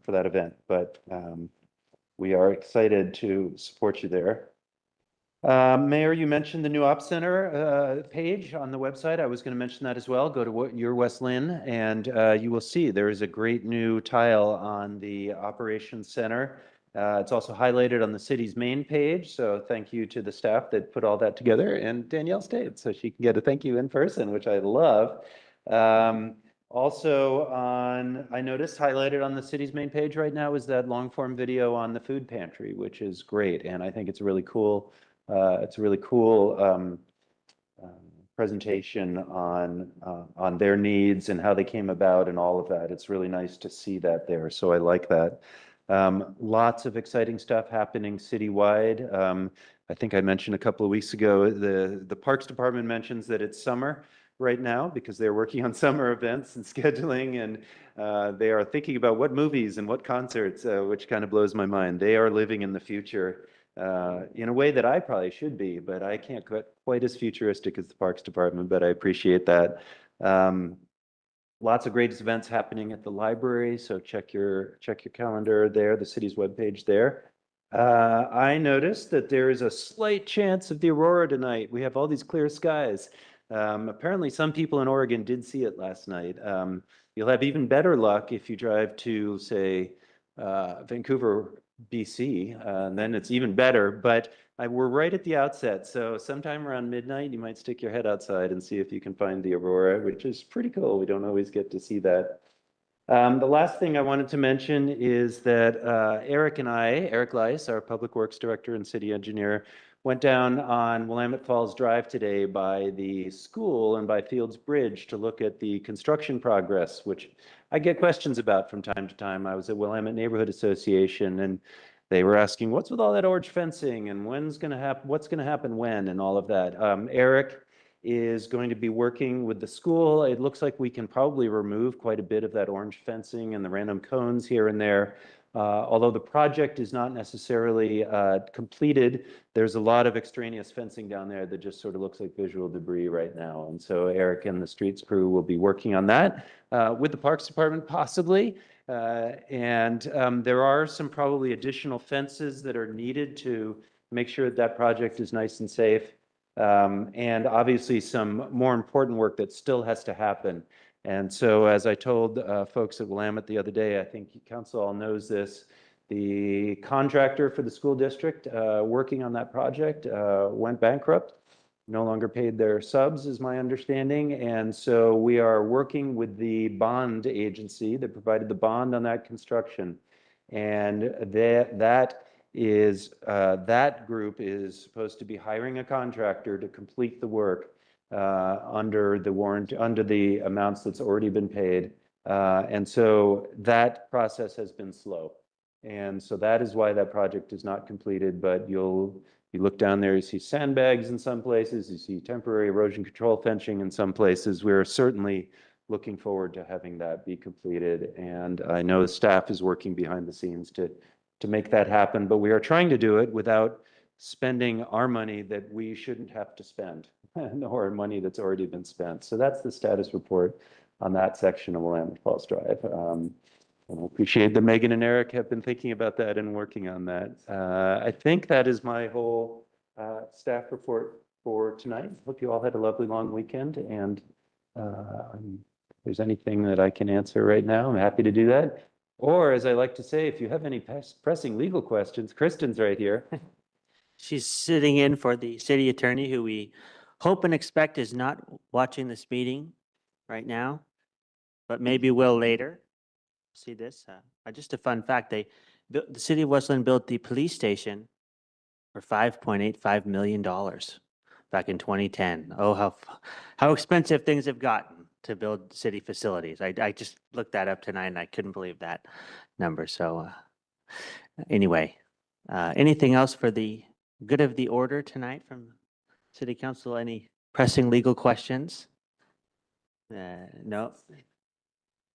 event. But we are excited to support you there. Mayor, you mentioned the new Op Center page on the website. I was going to mention that as well. Go to Your West Lynn, and you will see there is a great new tile on the Operations Center. It's also highlighted on the city's main page. So thank you to the staff that put all that together, and Danielle stayed so she can get a thank you in person, which I love. Also I noticed highlighted on the city's main page right now is that long form video on the food pantry, which is great. And I think it's a really cool presentation on their needs and how they came about and all of that. It's really nice to see that there. So I like that. Lots of exciting stuff happening citywide. I think I mentioned a couple of weeks ago, the Parks Department mentions that it's summer right now because they're working on summer events and scheduling, and they are thinking about what movies and what concerts, which kind of blows my mind. They are living in the future in a way that I probably should be, but I can't get quite as futuristic as the Parks Department, but I appreciate that. Lots of great events happening at the library, so check your calendar there, the city's webpage there. I noticed that there is a slight chance of the aurora tonight. We have all these clear skies. Apparently some people in Oregon did see it last night. You'll have even better luck if you drive to, say, Vancouver, BC, then it's even better, but we're right at the outset. So sometime around midnight, you might stick your head outside and see if you can find the aurora, which is pretty cool. We don't always get to see that. The last thing I wanted to mention is that Eric Leiss, our Public Works Director and City Engineer, went down on Willamette Falls Drive today by the school and by Fields Bridge to look at the construction progress, which I get questions about from time to time. I was at Willamette Neighborhood Association, and they were asking, what's with all that orange fencing and what's going to happen when and all of that. Eric is going to be working with the school. It looks like we can probably remove quite a bit of that orange fencing and the random cones here and there. Although the project is not necessarily completed, there's a lot of extraneous fencing down there that just sort of looks like visual debris right now. And so Eric and the streets crew will be working on that with the Parks Department possibly. There are some probably additional fences that are needed to make sure that project is nice and safe. And obviously some more important work that still has to happen. And so as I told folks at Willamette the other day, I think council all knows this, the contractor for the school district working on that project went bankrupt, no longer paid their subs is my understanding. And so we are working with the bond agency that provided the bond on that construction. And that group is supposed to be hiring a contractor to complete the work under the warrant, under the amounts that's already been paid. And so that process has been slow. And so that is why that project is not completed, but you look down there, you see sandbags in some places, you see temporary erosion control fencing in some places. We're certainly looking forward to having that be completed. And I know the staff is working behind the scenes to make that happen, but we are trying to do it without spending our money that we shouldn't have to spend, or money that's already been spent. So that's the status report on that section of Willamette Falls Drive. And I appreciate that Megan and Eric have been thinking about that and working on that. I think that is my whole staff report for tonight. Hope you all had a lovely long weekend, and if there's anything that I can answer right now, I'm happy to do that. Or as I like to say, if you have any pressing legal questions, Kristen's right here. She's sitting in for the city attorney, who we hope and expect is not watching this meeting right now, but maybe will later. See this? Just a fun fact, the city of Westland built the police station for $5.85 million back in 2010. Oh, how expensive things have gotten to build city facilities. I just looked that up tonight and I couldn't believe that number. So anyway, anything else for the good of the order tonight from city council? Any pressing legal questions? No.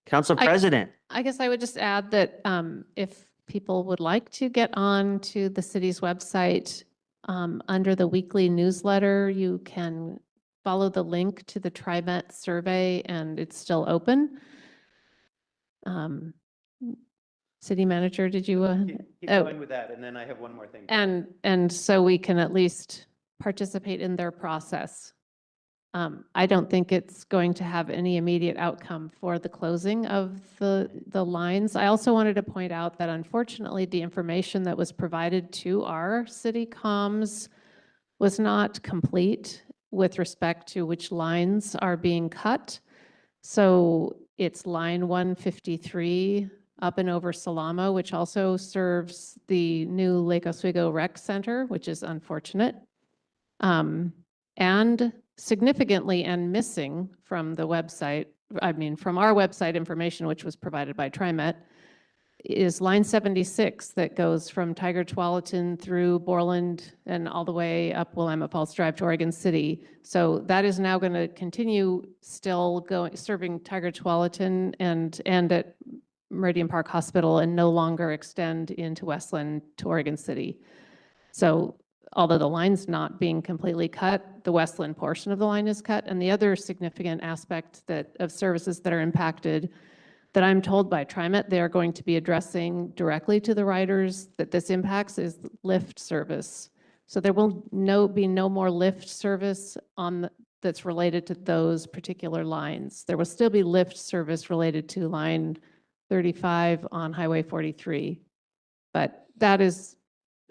Council President. I guess I would just add that if people would like to get on to the city's website, under the weekly newsletter, you can follow the link to the TriMet survey and it's still open. City manager, did you? Keep Oh. going with that, and then I have one more thing. And so we can at least participate in their process. I don't think it's going to have any immediate outcome for the closing of the lines. I also wanted to point out that unfortunately, the information that was provided to our city comms was not complete with respect to which lines are being cut. So it's line 153 up and over Salamo, which also serves the new Lake Oswego Rec Center, which is unfortunate. And significantly and missing from the website, from our website information, which was provided by TriMet, is line 76 that goes from Tiger Tualatin through Borland and all the way up Willamette Falls Drive to Oregon City. So that is now going to continue still serving Tiger Tualatin and at Meridian Park Hospital and no longer extend into Westland to Oregon City. So although the line's not being completely cut, the Westland portion of the line is cut. And the other significant aspect of services that are impacted that I'm told by TriMet they are going to be addressing directly to the riders that this impacts is Lyft service. So there will be no more Lyft service that's related to those particular lines. There will still be Lyft service related to line 35 on Highway 43. But that is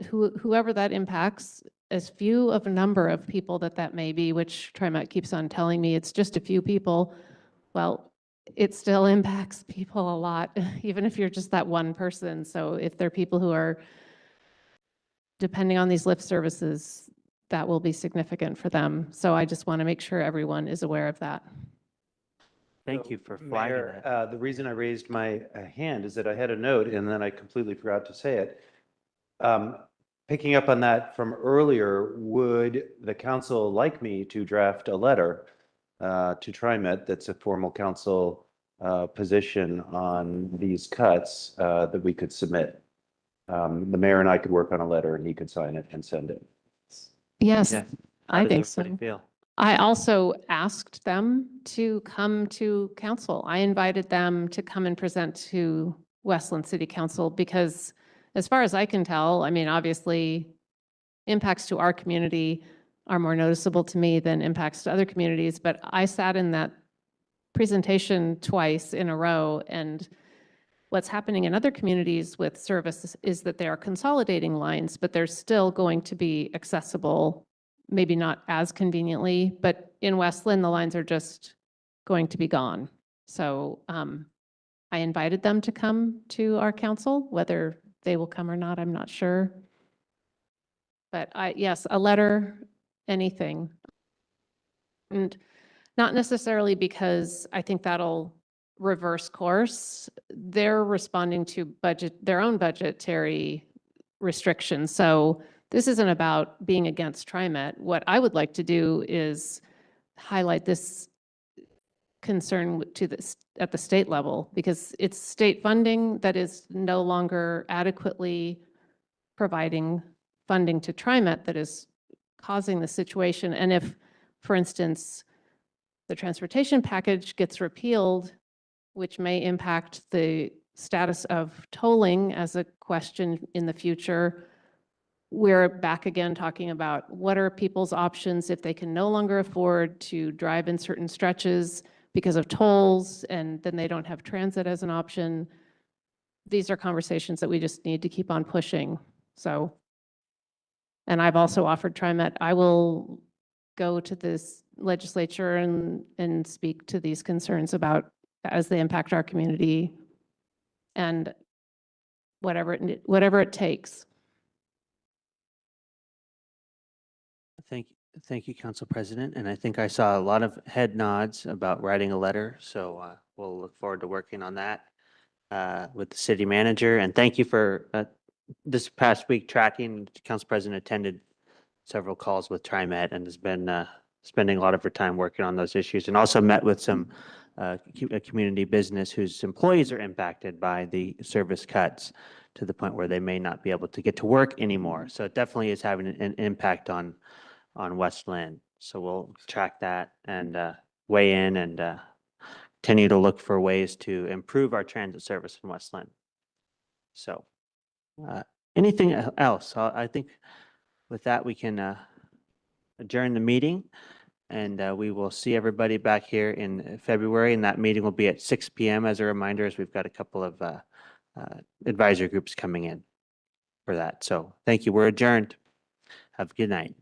whoever that impacts, as few of a number of people that may be, which TriMet keeps on telling me it's just a few people. Well, it still impacts people a lot, even if you're just that one person. So if there are people who are depending on these Lyft services, that will be significant for them. So I just want to make sure everyone is aware of that. Thank you for flagging Mayor, that. the reason I raised my hand is that I had a note and then I completely forgot to say it. Picking up on that from earlier, would the council like me to draft a letter to TriMet that's a formal council position on these cuts that we could submit? The mayor and I could work on a letter and he could sign it and send it. Yes, Yeah. I How does think so. everybody feel? I also asked them to come to council. I invited them to come and present to Westland City Council because as far as I can tell, obviously impacts to our community are more noticeable to me than impacts to other communities, but I sat in that presentation twice in a row, and what's happening in other communities with service is that they are consolidating lines, but they're still going to be accessible, maybe not as conveniently, but in Westland, the lines are just going to be gone. So I invited them to come to our council. Whether they will come or not, I'm not sure. But yes, a letter, anything. And not necessarily because I think that'll reverse course. They're responding to their own budgetary restrictions. So this isn't about being against TriMet. What I would like to do is highlight this concern at the state level, because it's state funding that is no longer adequately providing funding to TriMet that is causing the situation. And if, for instance, the transportation package gets repealed, which may impact the status of tolling as a question in the future, we're back again talking about what are people's options if they can no longer afford to drive in certain stretches because of tolls, and then they don't have transit as an option. these are conversations that we just need to keep on pushing. So, and I've also offered TriMet, I will go to this legislature and speak to these concerns about as they impact our community and whatever it takes. Thank you, Council President. And I think I saw a lot of head nods about writing a letter. So we'll look forward to working on that with the city manager. And thank you for this past week tracking. The Council President attended several calls with TriMet and has been spending a lot of her time working on those issues, and also met with some a community business whose employees are impacted by the service cuts to the point where they may not be able to get to work anymore. So it definitely is having an impact on West Lynn. So we'll track that and weigh in and continue to look for ways to improve our transit service in West Lynn. So anything else? I think with that, we can adjourn the meeting, and we will see everybody back here in February, and that meeting will be at 6 p.m. as a reminder, as we've got a couple of advisory groups coming in for that. So thank you. We're adjourned. Have a good night.